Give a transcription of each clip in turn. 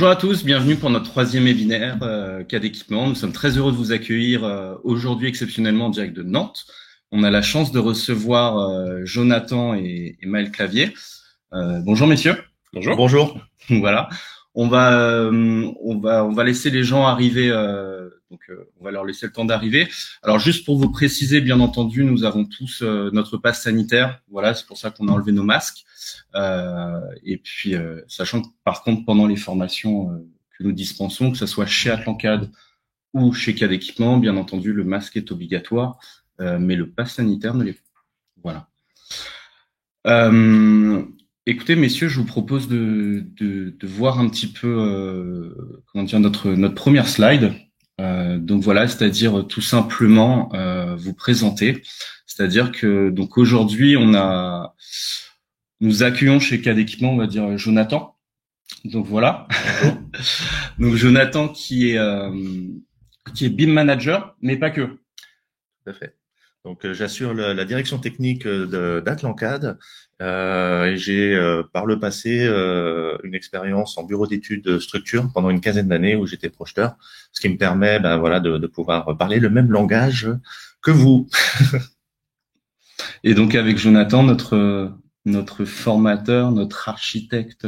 Bonjour à tous, bienvenue pour notre troisième webinaire cas d'équipement. Nous sommes très heureux de vous accueillir aujourd'hui exceptionnellement en direct de Nantes. On a la chance de recevoir Jonathan et Maël Clavier. Bonjour messieurs. Bonjour. Bonjour. Voilà. On va laisser les gens arriver. On va leur laisser le temps d'arriver. Alors juste pour vous préciser, bien entendu, nous avons tous notre passe sanitaire. Voilà, c'est pour ça qu'on a enlevé nos masques. Et puis, sachant que par contre, pendant les formations que nous dispensons, que ce soit chez Atlancad ou chez Cas d'équipement, bien entendu, le masque est obligatoire, mais le pass sanitaire ne l'est pas. Voilà. Écoutez, messieurs, je vous propose de voir un petit peu comment dire notre première slide. Donc voilà, c'est-à-dire tout simplement vous présenter. C'est-à-dire que donc aujourd'hui, nous accueillons chez Cas d'équipement, on va dire Jonathan. Donc voilà. Donc Jonathan qui est BIM manager, mais pas que. Tout à fait. Donc j'assure la direction technique d'Atlancad. J'ai par le passé une expérience en bureau d'études structure pendant une quinzaine d'années où j'étais projeteur, ce qui me permet de pouvoir parler le même langage que vous. Et donc avec Jonathan, notre formateur, notre architecte,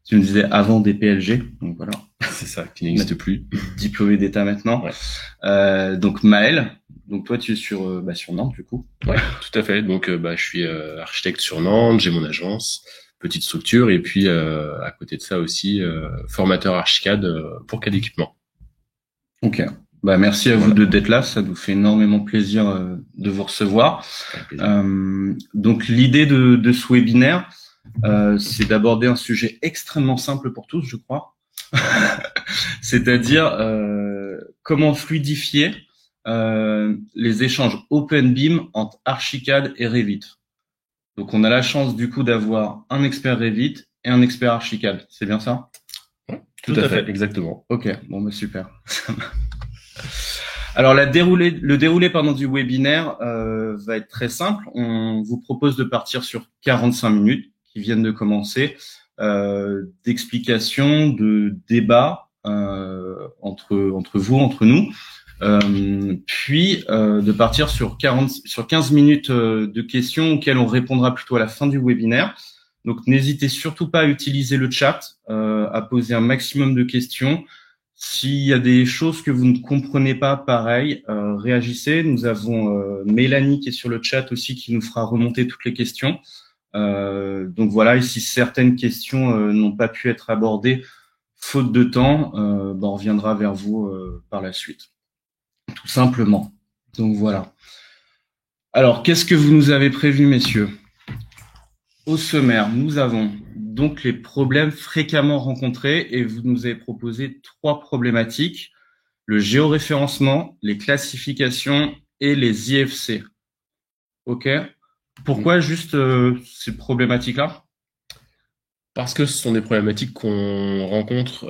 tu me disais avant des PLG, donc voilà. C'est ça, qui n'existe plus. Diplômé d'État maintenant. Ouais. Donc Maël, donc toi tu es sur Nantes du coup. Ouais, tout à fait. Donc je suis architecte sur Nantes, j'ai mon agence, petite structure, et puis à côté de ça aussi formateur Archicad pour Cas d'équipement. Ok. Bah merci à vous deux d'être là, ça nous fait énormément plaisir de vous recevoir. Donc l'idée de ce webinaire, c'est d'aborder un sujet extrêmement simple pour tous, je crois. C'est-à-dire comment fluidifier les échanges OpenBIM entre Archicad et Revit. Donc on a la chance du coup d'avoir un expert Revit et un expert Archicad, c'est bien ça? Ouais, tout à fait, exactement. Ok, bon bah super. Alors le déroulé du webinaire va être très simple. On vous propose de partir sur 45 minutes qui viennent de commencer, d'explications, de débats entre vous, entre nous, puis de partir sur 15 minutes de questions auxquelles on répondra plutôt à la fin du webinaire. Donc n'hésitez surtout pas à utiliser le chat, à poser un maximum de questions. S'il y a des choses que vous ne comprenez pas, pareil, réagissez. Nous avons Mélanie qui est sur le chat aussi qui nous fera remonter toutes les questions. Donc voilà, et si certaines questions n'ont pas pu être abordées, faute de temps, on reviendra vers vous par la suite. Tout simplement. Donc voilà. Alors, qu'est-ce que vous nous avez prévu, messieurs? Au sommaire, nous avons donc les problèmes fréquemment rencontrés et vous nous avez proposé 3 problématiques, le géoréférencement, les classifications et les IFC. Ok. Pourquoi juste ces problématiques-là? Parce que ce sont des problématiques qu'on rencontre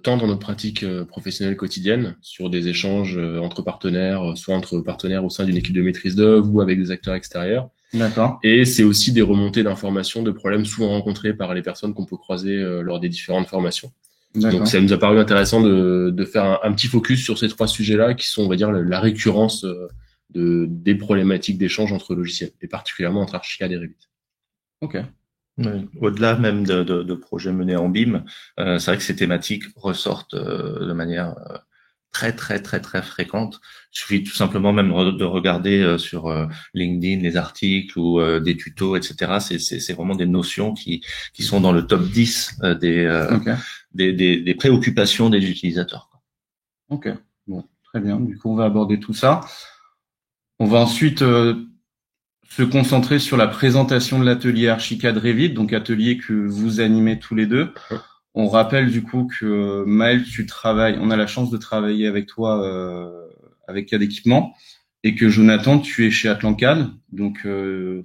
tant dans notre pratique professionnelle quotidienne, sur des échanges entre partenaires, soit entre partenaires au sein d'une équipe de maîtrise d'œuvre ou avec des acteurs extérieurs. D'accord. Et c'est aussi des remontées d'informations, de problèmes souvent rencontrés par les personnes qu'on peut croiser lors des différentes formations. Donc ça nous a paru intéressant de faire un petit focus sur ces 3 sujets-là qui sont, on va dire, la récurrence des problématiques d'échange entre logiciels, et particulièrement entre Archicad et Revit. Ok. Oui. Au-delà même de projets menés en BIM, c'est vrai que ces thématiques ressortent de manière très fréquente. Il suffit tout simplement même de regarder sur LinkedIn les articles ou des tutos, etc. C'est vraiment des notions qui sont dans le top 10 des préoccupations des utilisateurs. Ok, bon, très bien. Du coup, on va aborder tout ça. On va ensuite se concentrer sur la présentation de l'atelier Archicad Revit, donc atelier que vous animez tous les deux. On rappelle du coup que Maël, on a la chance de travailler avec toi avec Cas d'équipement, et que Jonathan, tu es chez Atlancad, donc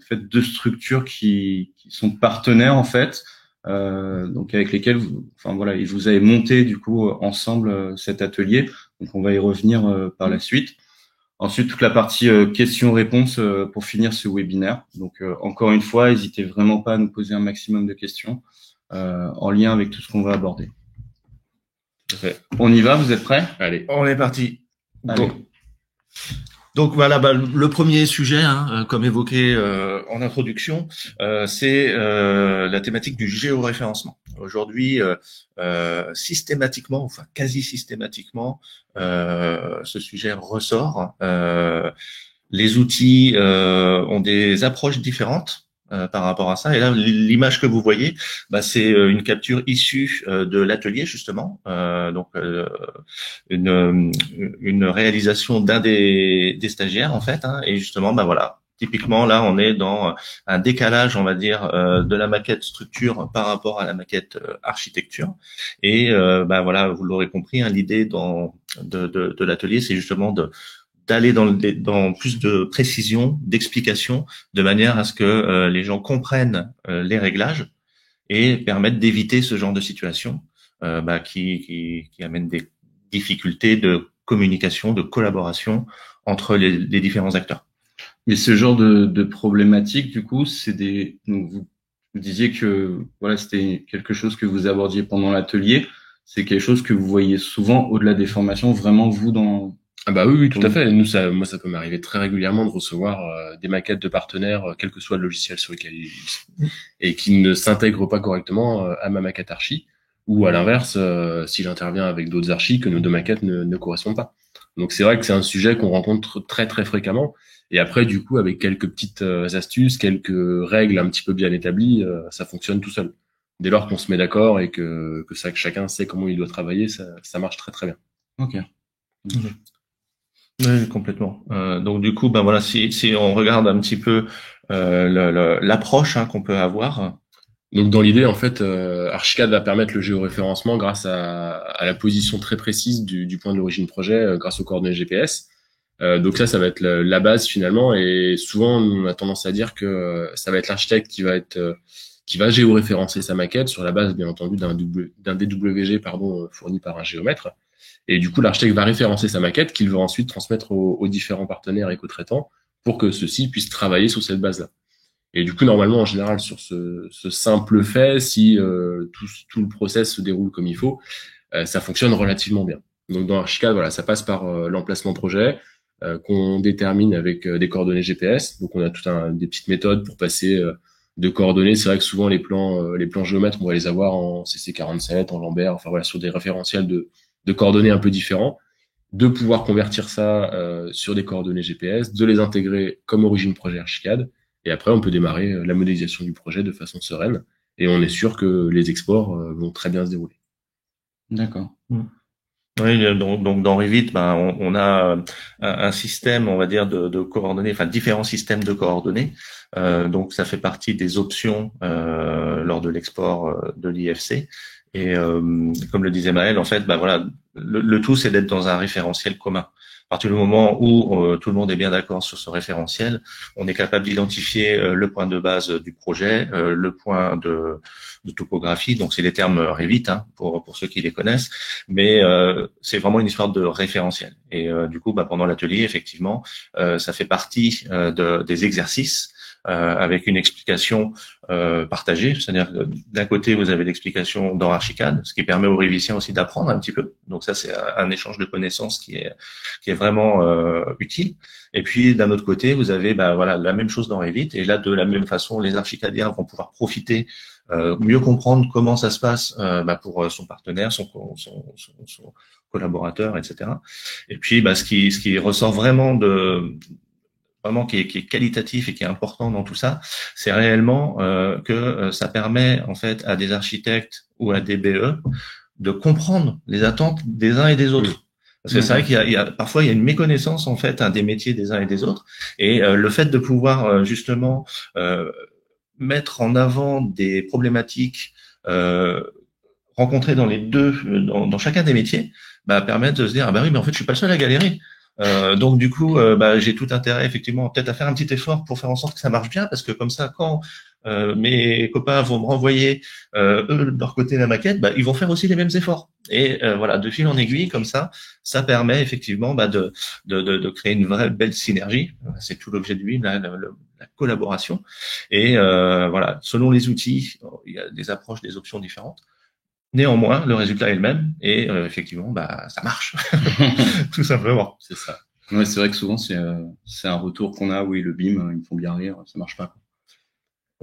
faites 2 structures qui sont partenaires en fait, donc avec lesquelles et vous avez monté du coup ensemble cet atelier. Donc on va y revenir par la suite. Ensuite, toute la partie questions-réponses pour finir ce webinaire. Donc, encore une fois, n'hésitez vraiment pas à nous poser un maximum de questions. en lien avec tout ce qu'on va aborder. Okay. On y va, vous êtes prêts? Allez, on est parti. Allez. Donc voilà, le premier sujet, comme évoqué en introduction, c'est la thématique du géoréférencement. Aujourd'hui, systématiquement, enfin quasi systématiquement, ce sujet ressort. Les outils ont des approches différentes par rapport à ça. Et là, l'image que vous voyez, c'est une capture issue de l'atelier justement, donc une réalisation d'un des stagiaires en fait. Et justement, voilà. Typiquement, là, on est dans un décalage, on va dire, de la maquette structure par rapport à la maquette architecture. Et voilà, vous l'aurez compris, l'idée de l'atelier, c'est justement d'aller dans plus de précision, d'explication, de manière à ce que les gens comprennent les réglages et permettent d'éviter ce genre de situation qui amène des difficultés de communication, de collaboration entre les différents acteurs. Mais ce genre de problématique, du coup, donc vous disiez que voilà, c'était quelque chose que vous abordiez pendant l'atelier. C'est quelque chose que vous voyez souvent au-delà des formations, vraiment vous dans... Ah bah oui, tout à fait. Moi, ça peut m'arriver très régulièrement de recevoir des maquettes de partenaires, quel que soit le logiciel sur lequel ils sont, et qui ne s'intègrent pas correctement à ma maquette archi, ou à l'inverse, si j'interviens avec d'autres archis, que nos deux maquettes ne correspondent pas. Donc c'est vrai que c'est un sujet qu'on rencontre très très fréquemment. Et après, du coup, avec quelques petites astuces, quelques règles un petit peu bien établies, ça fonctionne tout seul. Dès lors qu'on se met d'accord et que chacun sait comment il doit travailler, ça marche très très bien. Ok. Oui, complètement. Donc du coup, voilà, si on regarde un petit peu l'approche qu'on peut avoir. Donc dans l'idée, en fait, Archicad va permettre le géoréférencement grâce à la position très précise du point d'origine projet, grâce aux coordonnées GPS. Donc ça va être la base finalement. Et souvent, on a tendance à dire que ça va être l'architecte qui va géoréférencer sa maquette sur la base, bien entendu, d'un DWG fourni par un géomètre. Et du coup, l'architecte va référencer sa maquette qu'il va ensuite transmettre aux différents partenaires éco-traitants pour que ceux-ci puissent travailler sur cette base-là. Et du coup, normalement, en général, sur ce simple fait, si tout le process se déroule comme il faut, ça fonctionne relativement bien. Donc dans Archicad, voilà, ça passe par l'emplacement projet qu'on détermine avec des coordonnées GPS. Donc on a des petites méthodes pour passer de coordonnées. C'est vrai que souvent les plans géomètres, on va les avoir en CC47, en Lambert, enfin voilà, sur des référentiels de coordonnées un peu différents, de pouvoir convertir ça sur des coordonnées GPS, de les intégrer comme origine projet Archicad, et après on peut démarrer la modélisation du projet de façon sereine, et on est sûr que les exports vont très bien se dérouler. D'accord. Oui, donc dans Revit, on a un système, on va dire, de coordonnées, enfin différents systèmes de coordonnées. Donc ça fait partie des options lors de l'export de l'IFC. Et comme le disait Maël, en fait, voilà, le tout c'est d'être dans un référentiel commun. À partir du moment où tout le monde est bien d'accord sur ce référentiel, on est capable d'identifier le point de base du projet, le point de topographie. Donc c'est les termes Revit pour ceux qui les connaissent, mais c'est vraiment une histoire de référentiel. Et du coup, pendant l'atelier, effectivement, ça fait partie des exercices. Avec une explication partagée, c'est-à-dire que d'un côté vous avez l'explication dans Archicad, ce qui permet aux révisiens aussi d'apprendre un petit peu. Donc ça c'est un échange de connaissances qui est vraiment utile. Et puis d'un autre côté vous avez voilà la même chose dans Revit, et là de la même façon les archicadiens vont pouvoir profiter, mieux comprendre comment ça se passe pour son partenaire, son collaborateur, etc. Et puis ce qui ressort vraiment qui est qualitatif et qui est important dans tout ça, c'est réellement que ça permet en fait à des architectes ou à des BE de comprendre les attentes des uns et des autres. Parce que c'est vrai qu'il y a parfois il y a une méconnaissance en fait des métiers des uns et des autres, et le fait de pouvoir justement mettre en avant des problématiques rencontrées dans dans chacun des métiers, permet de se dire oui mais en fait je suis pas le seul à galérer. Donc du coup, j'ai tout intérêt effectivement peut-être à faire un petit effort pour faire en sorte que ça marche bien, parce que comme ça, quand mes copains vont me renvoyer eux de leur côté la maquette, bah, ils vont faire aussi les mêmes efforts. Et voilà, de fil en aiguille, comme ça permet effectivement de créer une vraie belle synergie. C'est tout l'objet du BIM, la collaboration. Et voilà, selon les outils, il y a des approches, des options différentes. Néanmoins, le résultat est le même et effectivement, bah, ça marche, tout simplement. C'est ça. Ouais, c'est vrai que souvent c'est un retour qu'on a. Oui, le BIM, ils me font bien rire, ça marche pas, quoi.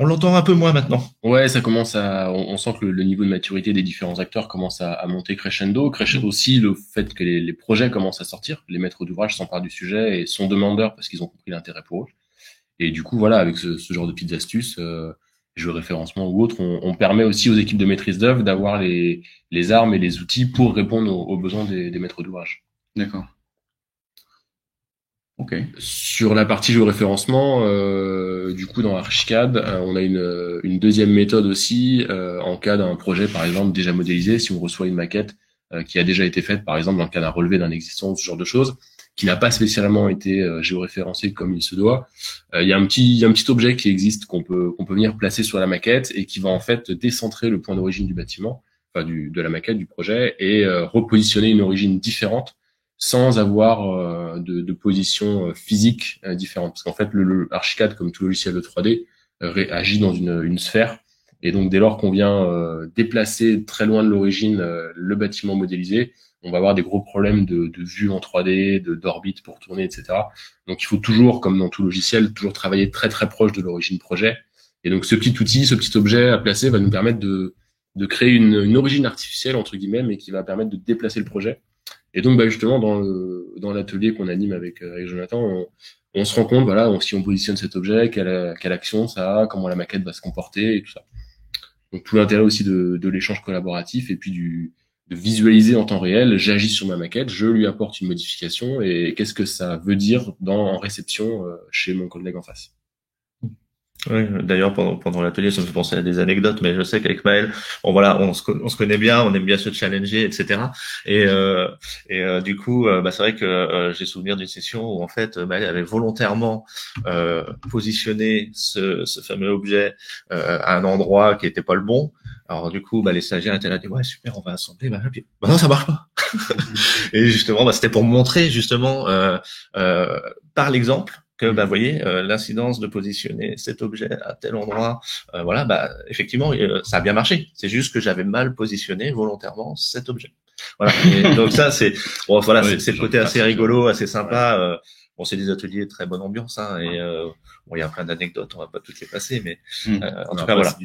On l'entend un peu moins maintenant. Ouais, ça commence on sent que le niveau de maturité des différents acteurs commence à monter crescendo. Crescendo aussi le fait que les projets commencent à sortir, les maîtres d'ouvrage s'emparent du sujet et sont demandeurs parce qu'ils ont compris l'intérêt pour eux. Et du coup, voilà, avec ce genre de petites astuces, jeux référencement ou autres, on permet aussi aux équipes de maîtrise d'œuvre d'avoir les armes et les outils pour répondre aux besoins des maîtres d'ouvrage. D'accord. Ok. Sur la partie géoréférencement, du coup dans Archicad, on a une deuxième méthode aussi en cas d'un projet par exemple déjà modélisé. Si on reçoit une maquette qui a déjà été faite, par exemple dans le cas d'un relevé d'un existant, ce genre de choses, qui n'a pas spécialement été géoréférencé comme il se doit, il y a un petit objet qui existe qu'on peut venir placer sur la maquette et qui va en fait décentrer le point d'origine du bâtiment, enfin de la maquette du projet et repositionner une origine différente, sans avoir de position physique différente. Parce qu'en fait, le Archicad, comme tout logiciel de 3D, agit dans une sphère. Et donc, dès lors qu'on vient déplacer très loin de l'origine le bâtiment modélisé, on va avoir des gros problèmes de vue en 3D, d'orbite pour tourner, etc. Donc, il faut toujours, comme dans tout logiciel, toujours travailler très très proche de l'origine projet. Et donc, ce petit outil, ce petit objet à placer va nous permettre de créer une origine artificielle, entre guillemets, mais qui va permettre de déplacer le projet. Et donc, bah, justement, dans l'atelier qu'on anime avec Jonathan, on se rend compte, voilà, si on positionne cet objet, quelle action ça a, comment la maquette va se comporter et tout ça. Donc, tout l'intérêt aussi de l'échange collaboratif et puis de visualiser en temps réel, j'agis sur ma maquette, je lui apporte une modification et qu'est-ce que ça veut dire en réception chez mon collègue en face. Oui, d'ailleurs pendant l'atelier, ça me fait penser à des anecdotes, mais je sais qu'avec Maël, on se connaît bien, on aime bien se challenger, etc. Et du coup, bah, c'est vrai que j'ai souvenir d'une session où en fait Maël avait volontairement positionné ce fameux objet à un endroit qui était pas le bon. Alors du coup, bah, les stagiaires étaient là, ouais super, on va assembler, bah non, ça marche pas. Et justement, bah, c'était pour montrer justement par l'exemple que bah voyez l'incidence de positionner cet objet à tel endroit, voilà, bah effectivement ça a bien marché. C'est juste que j'avais mal positionné volontairement cet objet. Voilà. Et donc ça c'est bon, voilà, oui, c'est le côté assez rigolo, assez sympa. Ouais. Bon, c'est des ateliers très bonne ambiance, hein, et bon, il y a plein d'anecdotes, on va pas toutes les passer, mais en tout cas voilà.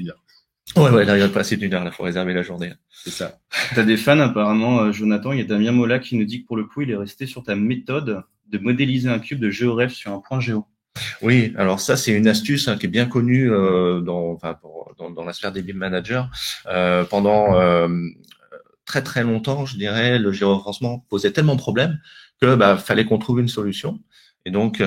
Ouais, là il y a pas assez d'une heure, là faut réserver la journée. C'est ça. T'as des fans apparemment, Jonathan. Il y a Damien Mola qui nous dit que pour le coup il est resté sur ta méthode de modéliser un cube de GeoRef sur un point géo. Oui, alors ça c'est une astuce qui est bien connue dans la sphère des BIM managers. Pendant très très longtemps, je dirais, le géoréférencement posait tellement de problèmes que fallait qu'on trouve une solution. Et donc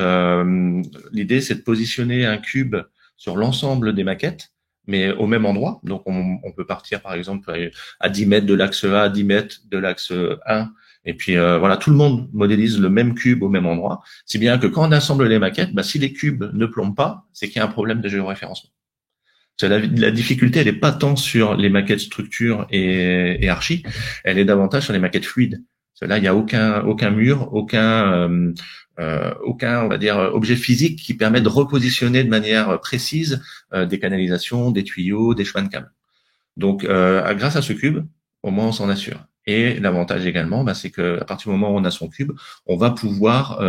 l'idée c'est de positionner un cube sur l'ensemble des maquettes, mais au même endroit. Donc on peut partir par exemple à 10 mètres de l'axe A, à 10 mètres de l'axe 1. Et puis voilà, tout le monde modélise le même cube au même endroit, si bien que quand on assemble les maquettes, si les cubes ne plombent pas, c'est qu'il y a un problème de géoréférencement. La difficulté, elle n'est pas tant sur les maquettes structure et archi, elle est davantage sur les maquettes fluides. Là, il n'y a aucun mur, aucun on va dire objet physique qui permet de repositionner de manière précise des canalisations, des tuyaux, des chemins de câbles. Donc, grâce à ce cube, au moins on s'en assure. Et l'avantage également, c'est que à partir du moment où on a son cube, on va pouvoir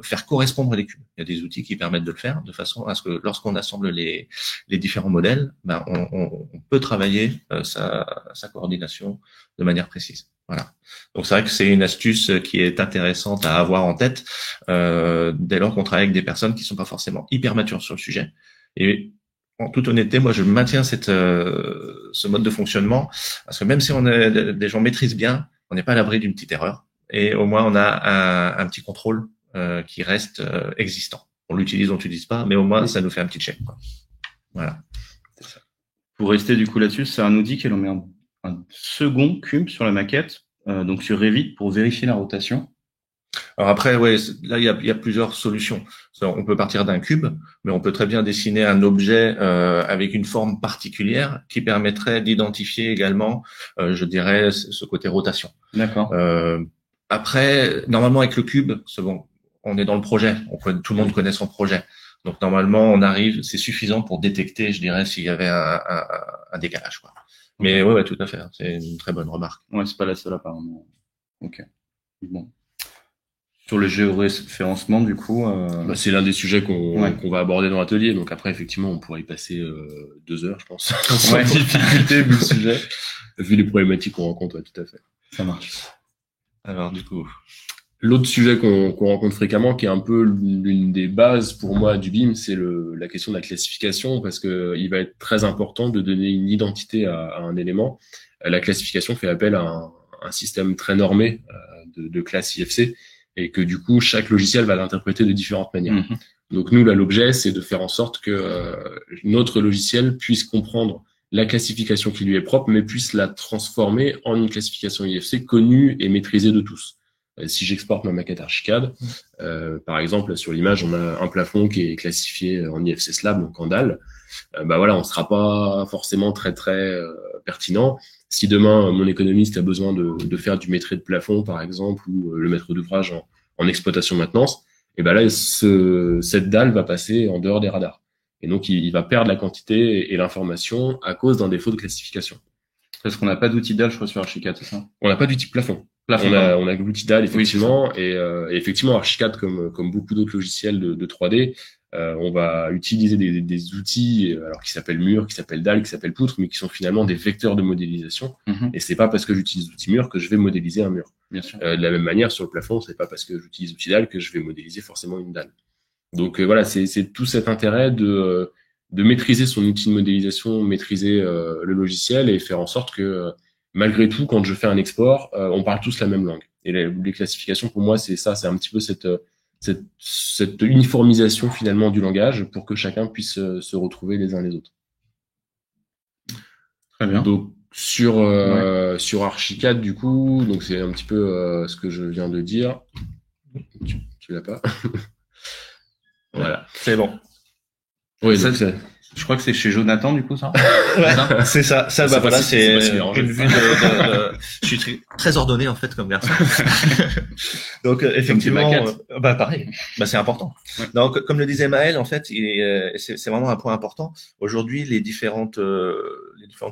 faire correspondre les cubes. Il y a des outils qui permettent de le faire de façon à ce que lorsqu'on assemble les différents modèles, on peut travailler sa coordination de manière précise. Voilà. Donc c'est vrai que c'est une astuce qui est intéressante à avoir en tête dès lors qu'on travaille avec des personnes qui sont pas forcément hyper matures sur le sujet. Et en toute honnêteté, moi, je maintiens ce mode de fonctionnement parce que même si des gens maîtrisent bien, on n'est pas à l'abri d'une petite erreur et au moins on a un petit contrôle qui reste existant. On l'utilise, on l'utilise pas, mais au moins ça nous fait un petit check, quoi. Voilà. C'est ça. Pour rester du coup là-dessus, c'est un outil qui met un second cube sur la maquette, donc sur Revit pour vérifier la rotation. Alors après, ouais, là il y a plusieurs solutions. On peut partir d'un cube, mais on peut très bien dessiner un objet avec une forme particulière qui permettrait d'identifier également, je dirais, ce côté rotation. D'accord. Après, normalement avec le cube, c'est bon, on est dans le projet, tout le monde connaît son projet. Donc normalement, on arrive, c'est suffisant pour détecter, je dirais, s'il y avait un décalage, quoi. Mais ouais, tout à fait. C'est une très bonne remarque. Ouais, c'est pas la seule apparemment. Ok. Bon. Sur le géoréférencement, du coup, c'est l'un des sujets qu'on va aborder dans l'atelier. Donc après, effectivement, on pourrait y passer 2 heures, je pense, sans difficulté vu le sujet, vu les problématiques qu'on rencontre. Ouais, tout à fait. Ça marche. Alors du coup, l'autre sujet qu'on rencontre fréquemment, qui est un peu l'une des bases pour moi du BIM, c'est la question de la classification, parce que il va être très important de donner une identité à un élément. La classification fait appel à un système très normé de classe IFC, et que du coup chaque logiciel va l'interpréter de différentes manières. Donc nous, là, l'objet, c'est de faire en sorte que notre logiciel puisse comprendre la classification qui lui est propre, mais puisse la transformer en une classification IFC connue et maîtrisée de tous. Si j'exporte ma maquette Archicad, par exemple, sur l'image, on a un plafond qui est classifié en IFC slab, donc en dalle. Voilà, on sera pas forcément très pertinent. Si demain mon économiste a besoin de faire du maîtrise de plafond, par exemple, ou le maître d'ouvrage en exploitation maintenance, et là cette dalle va passer en dehors des radars. Et donc il va perdre la quantité et l'information à cause d'un défaut de classification. Parce qu'on n'a pas d'outil dalle, je crois, sur Archicad, c'est ça? On n'a pas d'outil plafond. On a l'outil dalle, effectivement, et effectivement Archicad, comme beaucoup d'autres logiciels de 3D, on va utiliser des outils alors qui s'appellent mur, qui s'appellent dalle, qui s'appellent poutre, mais qui sont finalement des vecteurs de modélisation. Et c'est pas parce que j'utilise l'outil mur que je vais modéliser un mur. Bien sûr. De la même manière, sur le plafond, c'est pas parce que j'utilise l'outil dalle que je vais modéliser forcément une dalle. Donc voilà, c'est tout cet intérêt de maîtriser son outil de modélisation, maîtriser le logiciel et faire en sorte que malgré tout, quand je fais un export, on parle tous la même langue. Et les classifications, pour moi, c'est ça, c'est un petit peu cette uniformisation finalement du langage pour que chacun puisse se retrouver les uns les autres. Très bien. Donc sur Archicad, du coup, donc c'est un petit peu ce que je viens de dire. Tu l'as pas? Voilà, c'est bon. Oui, je crois que c'est chez Jonathan, du coup, ça. C'est ça. Ça, voilà, c'est une vue je suis très ordonné, en fait, comme garçon. Donc, effectivement, pareil. C'est important. Ouais. Donc, comme le disait Maël, en fait, c'est vraiment un point important. Aujourd'hui, les différentes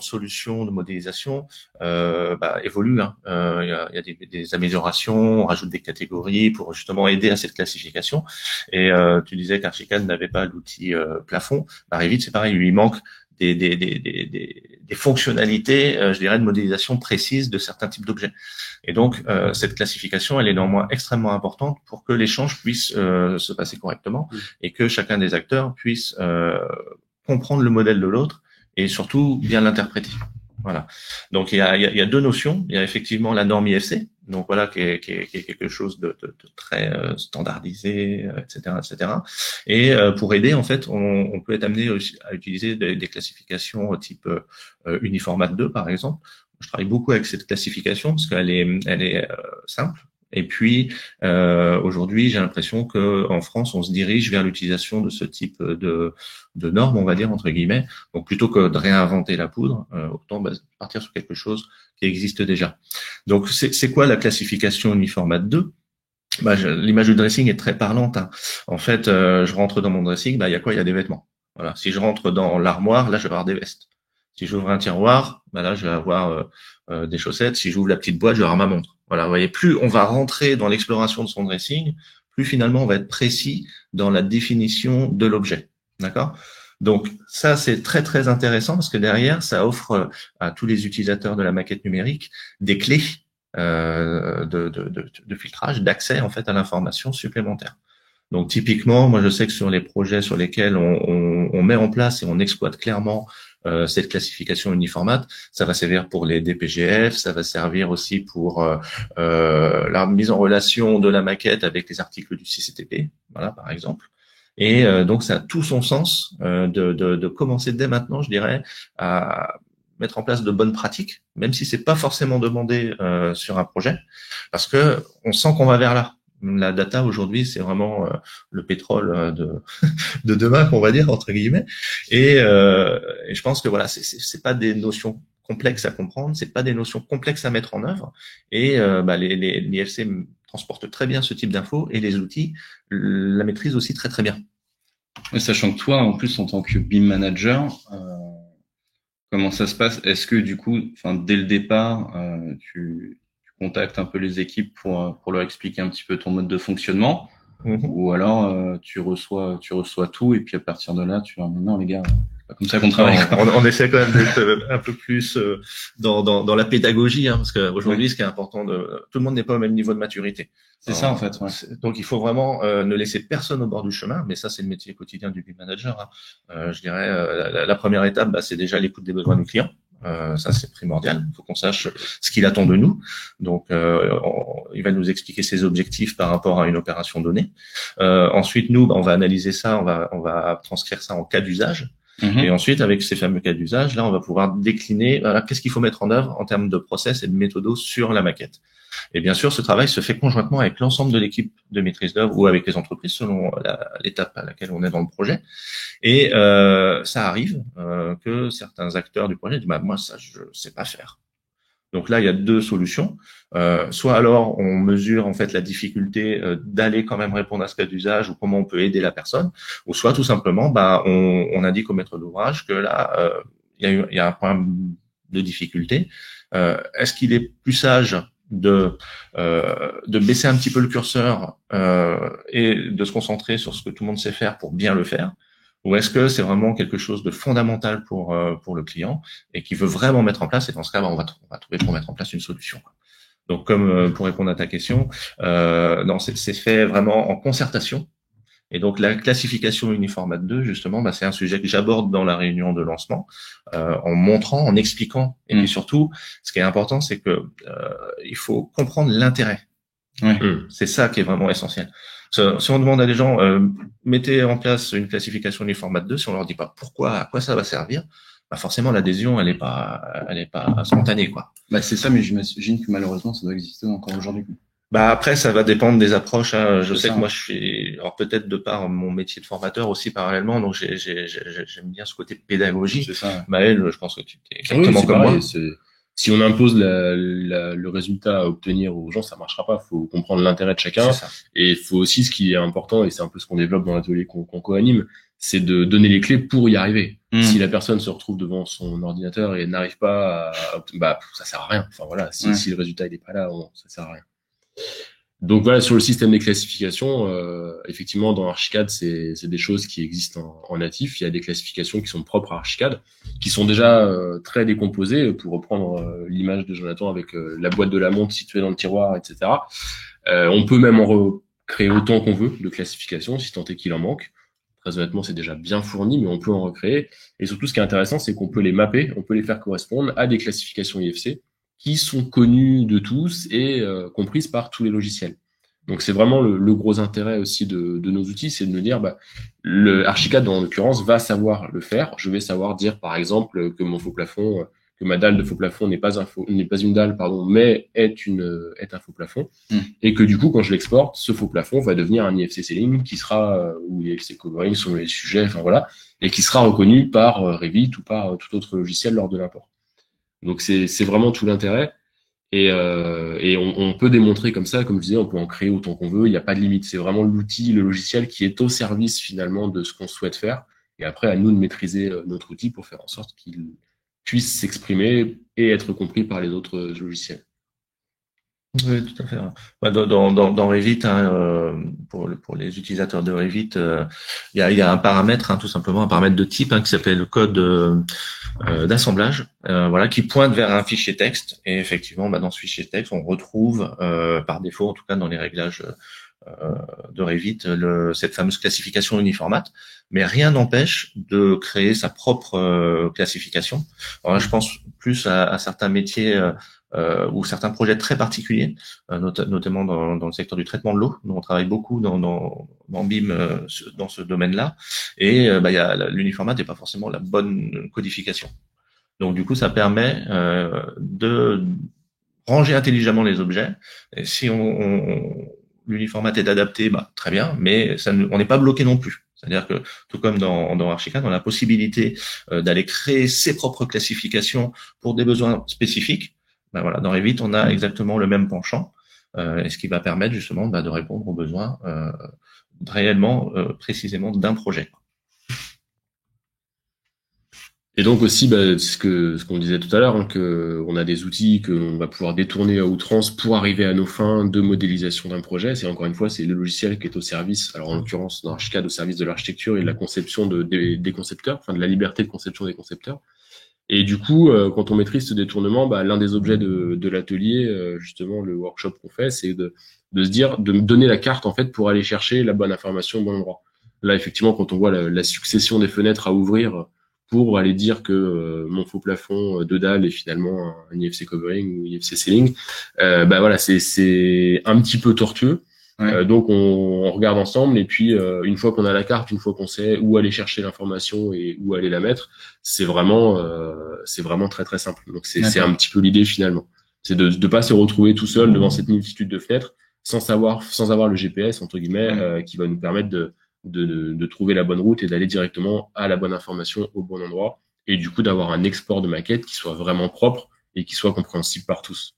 solutions de modélisation, évoluent, hein. Il y a des améliorations, on rajoute des catégories pour justement aider à cette classification. Et, tu disais qu'Archicad n'avait pas l'outil, plafond. Revit, c'est pareil, il lui manque des fonctionnalités, je dirais, de modélisation précise de certains types d'objets. Et donc, cette classification, elle est néanmoins extrêmement importante pour que l'échange puisse se passer correctement et que chacun des acteurs puisse comprendre le modèle de l'autre et surtout bien l'interpréter. Voilà. Donc il y a deux notions. Il y a effectivement la norme IFC, donc voilà, qui est quelque chose de très standardisé, etc. Et pour aider, en fait, on peut être amené à utiliser des classifications type Uniformat 2, par exemple. Je travaille beaucoup avec cette classification parce qu'elle est simple. Et puis aujourd'hui, j'ai l'impression que en France, on se dirige vers l'utilisation de ce type de normes, on va dire entre guillemets. Donc plutôt que de réinventer la poudre, autant partir sur quelque chose qui existe déjà. Donc c'est quoi la classification Uniformat 2 ? L'image du dressing est très parlante, hein. En fait, je rentre dans mon dressing, il y a quoi ? Il y a des vêtements. Voilà. Si je rentre dans l'armoire, là, je vais avoir des vestes. Si j'ouvre un tiroir, là, je vais avoir des chaussettes. Si j'ouvre la petite boîte, je vais avoir ma montre. Voilà, vous voyez, plus on va rentrer dans l'exploration de son dressing, plus finalement on va être précis dans la définition de l'objet. D'accord ? Donc ça, c'est très très intéressant parce que derrière, ça offre à tous les utilisateurs de la maquette numérique des clés de filtrage, d'accès en fait à l'information supplémentaire. Donc typiquement, moi je sais que sur les projets sur lesquels on met en place et on exploite clairement cette classification Uniformat, ça va servir pour les DPGF, ça va servir aussi pour la mise en relation de la maquette avec les articles du CCTP, voilà par exemple. Et donc ça a tout son sens de commencer dès maintenant, je dirais, à mettre en place de bonnes pratiques, même si c'est pas forcément demandé sur un projet, parce que on sent qu'on va vers là. La data aujourd'hui, c'est vraiment le pétrole de demain, qu'on va dire entre guillemets. Et je pense que voilà, c'est pas des notions complexes à comprendre, c'est pas des notions complexes à mettre en œuvre. Et l'IFC transporte très bien ce type d'infos et les outils la maîtrisent aussi très très bien. Et sachant que toi, en plus, en tant que BIM manager, comment ça se passe? Est-ce que du coup, dès le départ, tu contactes un peu les équipes pour leur expliquer un petit peu ton mode de fonctionnement, ou alors tu reçois tout et puis à partir de là, tu leur dis non les gars, c'est pas comme ça qu'on travaille. On essaie quand même d'être un peu plus dans la pédagogie, hein, parce qu'aujourd'hui, ce qui est important, tout le monde n'est pas au même niveau de maturité. C'est ça en fait. Ouais. Donc il faut vraiment ne laisser personne au bord du chemin, mais ça c'est le métier quotidien du BIM manager. Hein. Je dirais la première étape, c'est déjà l'écoute des besoins du client. Ça c'est primordial. Il faut qu'on sache ce qu'il attend de nous. Donc il va nous expliquer ses objectifs par rapport à une opération donnée. Ensuite nous, on va analyser ça, on va transcrire ça en cas d'usage. Et ensuite, avec ces fameux cas d'usage, là, on va pouvoir décliner qu'est-ce qu'il faut mettre en œuvre en termes de process et de méthodos sur la maquette. Et bien sûr, ce travail se fait conjointement avec l'ensemble de l'équipe de maîtrise d'œuvre ou avec les entreprises selon l'étape à laquelle on est dans le projet. Et ça arrive que certains acteurs du projet disent moi ça je sais pas faire. Donc là, il y a deux solutions. Soit alors on mesure en fait la difficulté d'aller quand même répondre à ce cas d'usage ou comment on peut aider la personne, ou soit tout simplement on indique au maître d'ouvrage que là il y a un point de difficulté. Est-ce qu'il est plus sage de baisser un petit peu le curseur et de se concentrer sur ce que tout le monde sait faire pour bien le faire? Ou est-ce que c'est vraiment quelque chose de fondamental pour le client et qui veut vraiment mettre en place? Et dans ce cas, on va trouver pour mettre en place une solution. Donc, comme pour répondre à ta question, non, c'est fait vraiment en concertation. Et donc, la classification uniformat 2, justement, c'est un sujet que j'aborde dans la réunion de lancement, en montrant, en expliquant. Et puis surtout, ce qui est important, c'est que il faut comprendre l'intérêt. Ouais. C'est ça qui est vraiment essentiel. Si on demande à des gens, mettez en place une classification uniformat 2, si on leur dit pas pourquoi, à quoi ça va servir, forcément l'adhésion elle est pas spontanée quoi. C'est ça, mais j'imagine que malheureusement ça doit exister encore aujourd'hui. Après ça va dépendre des approches. Hein. Je sais que moi je suis, alors peut-être de par mon métier de formateur aussi parallèlement, donc j'aime bien ce côté pédagogie. C'est ça. Maël, je pense que tu es exactement comme moi. Si on impose le résultat à obtenir aux gens, ça marchera pas. Faut comprendre l'intérêt de chacun. Et il faut aussi, ce qui est important, et c'est un peu ce qu'on développe dans l'atelier qu'on co-anime, c'est de donner les clés pour y arriver. Si la personne se retrouve devant son ordinateur et n'arrive pas ça sert à rien. Enfin voilà, si le résultat il est pas là, ça sert à rien. Donc voilà, sur le système des classifications, effectivement, dans Archicad, c'est des choses qui existent en natif. Il y a des classifications qui sont propres à Archicad, qui sont déjà très décomposées, pour reprendre l'image de Jonathan avec la boîte de la montre située dans le tiroir, etc. On peut même en recréer autant qu'on veut de classifications, si tant est qu'il en manque. Très honnêtement, c'est déjà bien fourni, mais on peut en recréer. Et surtout, ce qui est intéressant, c'est qu'on peut les mapper, on peut les faire correspondre à des classifications IFC qui sont connues de tous et comprises par tous les logiciels. Donc c'est vraiment le gros intérêt aussi de nos outils, c'est de nous dire le Archicad en l'occurrence va savoir le faire. Je vais savoir dire par exemple que mon faux plafond, que ma dalle de faux plafond n'est pas une dalle mais est un faux plafond, et que du coup quand je l'exporte, ce faux plafond va devenir un IFC Ceiling qui sera ou IFC Covering selon les sujets, enfin voilà, et qui sera reconnu par Revit ou par tout autre logiciel lors de l'import. Donc c'est vraiment tout l'intérêt. Et on peut démontrer comme ça, comme je disais, on peut en créer autant qu'on veut, il n'y a pas de limite. C'est vraiment l'outil, le logiciel qui est au service finalement de ce qu'on souhaite faire. Et après, à nous de maîtriser notre outil pour faire en sorte qu'il puisse s'exprimer et être compris par les autres logiciels. Oui, tout à fait. Dans Revit, pour les utilisateurs de Revit, il y a un paramètre, tout simplement un paramètre de type qui s'appelle le code d'assemblage, qui pointe vers un fichier texte. Et effectivement, dans ce fichier texte, on retrouve par défaut, en tout cas dans les réglages de Revit, cette fameuse classification uniformat. Mais rien n'empêche de créer sa propre classification. Alors là, je pense plus à certains métiers ou certains projets très particuliers, notamment dans le secteur du traitement de l'eau, dont on travaille beaucoup dans BIM dans ce domaine-là. Et l'uniformat n'est pas forcément la bonne codification. Donc du coup, ça permet de ranger intelligemment les objets. Et si on l'uniformat est adapté, très bien, mais on n'est pas bloqué non plus. C'est-à-dire que tout comme dans Archicad, on a la possibilité d'aller créer ses propres classifications pour des besoins spécifiques. Voilà, dans Revit, on a exactement le même penchant, et ce qui va permettre justement de répondre aux besoins réellement, précisément d'un projet. Et donc aussi, ce qu'on disait tout à l'heure, que on a des outils qu'on va pouvoir détourner à outrance pour arriver à nos fins de modélisation d'un projet. C'est encore une fois, c'est le logiciel qui est au service, alors en l'occurrence dans Archicad, au service de l'architecture et de la conception des concepteurs, enfin de la liberté de conception des concepteurs. Et du coup, quand on maîtrise ce détournement, l'un des objets de l'atelier, justement le workshop qu'on fait, c'est de se dire, de me donner la carte en fait pour aller chercher la bonne information au bon endroit. Là, effectivement, quand on voit la succession des fenêtres à ouvrir pour aller dire que mon faux plafond de dalle est finalement un IFC covering ou IFC ceiling, voilà, c'est un petit peu tortueux. Ouais. Donc on regarde ensemble et puis une fois qu'on a la carte, une fois qu'on sait où aller chercher l'information et où aller la mettre, c'est vraiment très très simple. Donc c'est un petit peu l'idée finalement, c'est de pas se retrouver tout seul devant cette multitude de fenêtres sans avoir le GPS entre guillemets qui va nous permettre de trouver la bonne route et d'aller directement à la bonne information au bon endroit et du coup d'avoir un export de maquette qui soit vraiment propre et qui soit compréhensible par tous.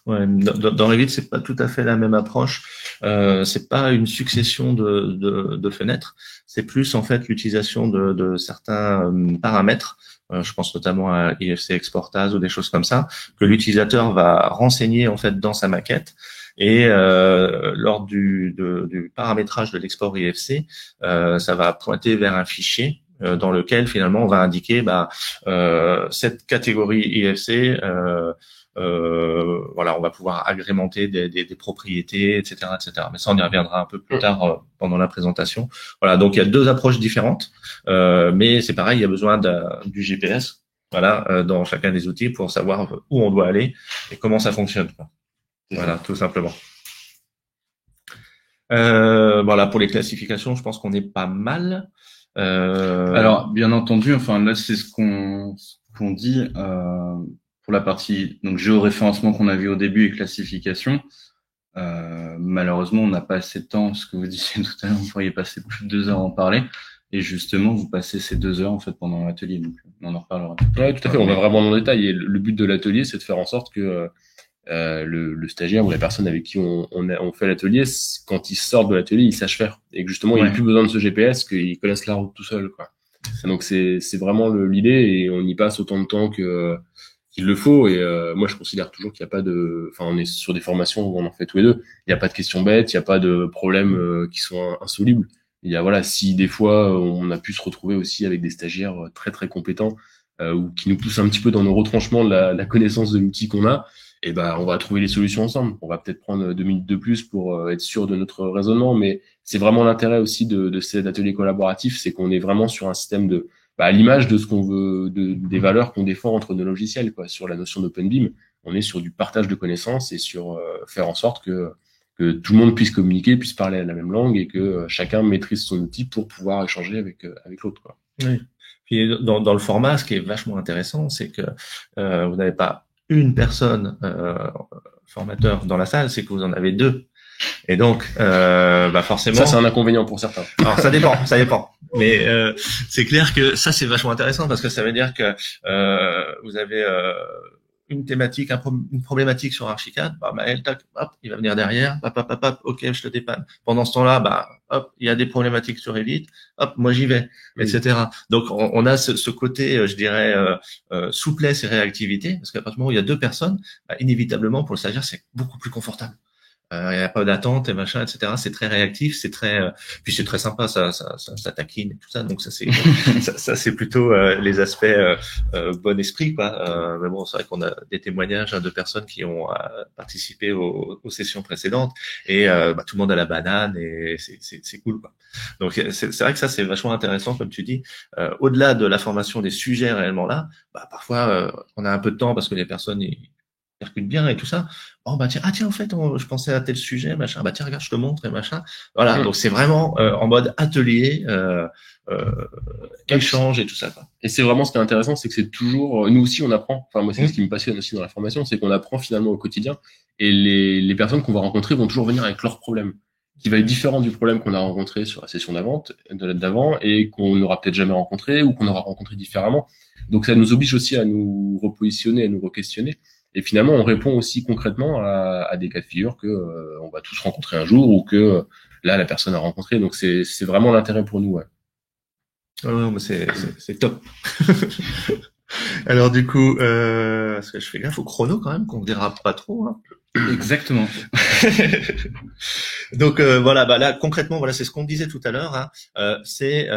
Ouais, dans Revit, c'est pas tout à fait la même approche. C'est pas une succession de fenêtres. C'est plus en fait l'utilisation de certains paramètres. Je pense notamment à IFC Exportaz ou des choses comme ça que l'utilisateur va renseigner en fait dans sa maquette. Et lors du paramétrage de l'export IFC, ça va pointer vers un fichier dans lequel finalement on va indiquer cette catégorie IFC. Voilà, on va pouvoir agrémenter des propriétés, etc., etc. Mais ça, on y reviendra un peu plus tard pendant la présentation. Voilà, donc il y a deux approches différentes, mais c'est pareil, il y a besoin du GPS, voilà, dans chacun des outils pour savoir où on doit aller et comment ça fonctionne. Voilà, tout simplement. Voilà, pour les classifications, je pense qu'on est pas mal. Alors, bien entendu, enfin là, c'est ce qu'on dit. Pour la partie donc géoréférencement qu'on a vu au début et classification, malheureusement on n'a pas assez de temps. Ce que vous disiez tout à l'heure, vous pourriez passer plus de 2 heures à en parler. Et justement, vous passez ces 2 heures en fait pendant l'atelier. Donc on en reparlera. Ouais, tout à fait. On va vraiment dans le détail. Et le but de l'atelier, c'est de faire en sorte que le stagiaire ou la personne avec qui on fait l'atelier, quand il sort de l'atelier, il sache faire. Et que justement, il n'a plus besoin de ce GPS, qu'il connaisse la route tout seul, quoi. Donc c'est vraiment l'idée et on y passe autant de temps qu'il le faut et moi je considère toujours qu'il n'y a pas on est sur des formations où on en fait tous les deux, il n'y a pas de questions bêtes, il n'y a pas de problèmes qui sont insolubles. Il y a voilà, si des fois on a pu se retrouver aussi avec des stagiaires très très compétents ou qui nous poussent un petit peu dans nos retranchements de la connaissance de l'outil qu'on a, et on va trouver les solutions ensemble. On va peut-être prendre 2 minutes de plus pour être sûr de notre raisonnement, mais c'est vraiment l'intérêt aussi de cet atelier collaboratif, c'est qu'on est vraiment sur un système à l'image de ce qu'on veut, des valeurs qu'on défend entre nos logiciels, quoi. Sur la notion d'open BIM, on est sur du partage de connaissances et sur faire en sorte que tout le monde puisse communiquer, puisse parler la même langue et que chacun maîtrise son outil pour pouvoir échanger avec l'autre, quoi. Oui. Puis dans le format, ce qui est vachement intéressant, c'est que vous n'avez pas une personne formateur dans la salle, c'est que vous en avez 2. Et donc, forcément. Ça, c'est un inconvénient pour certains. Alors, ça dépend. Mais c'est clair que ça, c'est vachement intéressant parce que ça veut dire que vous avez une thématique, une problématique sur Archicad. Maël, tac, hop, il va venir derrière. Hop, ok, je te dépanne. Pendant ce temps-là, hop, il y a des problématiques sur Revit. Hop, moi j'y vais, etc. Donc, on a ce côté, je dirais, souplesse et réactivité parce qu'à partir du moment où il y a 2 personnes, inévitablement pour le stagiaire, c'est beaucoup plus confortable. Il n'y a pas d'attente et machin, etc. C'est très réactif, c'est très, puis c'est très sympa, ça taquine et tout ça. Donc ça c'est, ça c'est plutôt les aspects bon esprit, quoi. Mais bon, c'est vrai qu'on a des témoignages de personnes qui ont participé aux sessions précédentes et tout le monde a la banane et c'est cool, quoi. Donc c'est vrai que ça c'est vachement intéressant, comme tu dis. Au-delà de la formation des sujets réellement là, parfois on a un peu de temps parce que les personnes percute bien et tout ça. Tiens, en fait, je pensais à tel sujet, machin. Tiens, regarde, je te montre et machin. Voilà. Donc c'est vraiment en mode atelier, échange et tout ça, quoi. Et c'est vraiment ce qui est intéressant, c'est que c'est toujours, nous aussi, on apprend. Enfin, moi, c'est ce qui me passionne aussi dans la formation, c'est qu'on apprend finalement au quotidien. Et les personnes qu'on va rencontrer vont toujours venir avec leurs problèmes, qui va être différent du problème qu'on a rencontré sur la session d'avant et qu'on n'aura peut-être jamais rencontré ou qu'on aura rencontré différemment. Donc ça nous oblige aussi à nous repositionner, à nous re-questionner. Et finalement, on répond aussi concrètement à des cas de figure que on va tous rencontrer un jour ou que là la personne a rencontré. Donc c'est vraiment l'intérêt pour nous. Ouais. Oh, c'est top. Alors du coup, parce que je fais gaffe au chrono quand même, qu'on dérape pas trop. Hein. Exactement. Donc voilà, bah là concrètement, voilà, c'est ce qu'on disait tout à l'heure. Hein, c'est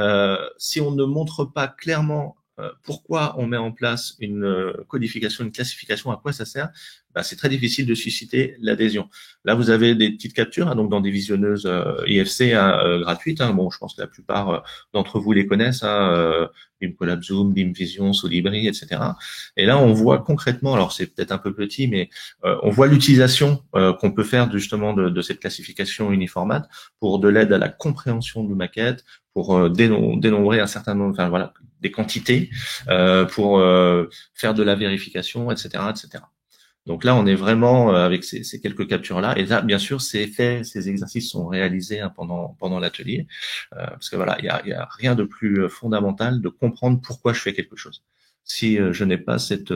si on ne montre pas clairement pourquoi on met en place une codification, une classification, à quoi ça sert, bah, c'est très difficile de susciter l'adhésion. Là, vous avez des petites captures, hein, donc dans des visionneuses IFC gratuites. Hein. Bon, je pense que la plupart d'entre vous les connaissent. BIM Collab Zoom, BIM Vision, Solibri, etc. Et là, on voit concrètement, alors c'est peut-être un peu petit, mais on voit l'utilisation qu'on peut faire justement de cette classification uniformate pour de l'aide à la compréhension de maquette, pour dénombrer un certain nombre, enfin voilà, des quantités, pour faire de la vérification, etc., etc. Donc là, on est vraiment avec ces quelques captures-là. Et là, bien sûr, ces exercices sont réalisés pendant l'atelier, parce que voilà, il y a rien de plus fondamental de comprendre pourquoi je fais quelque chose. Si je n'ai pas cette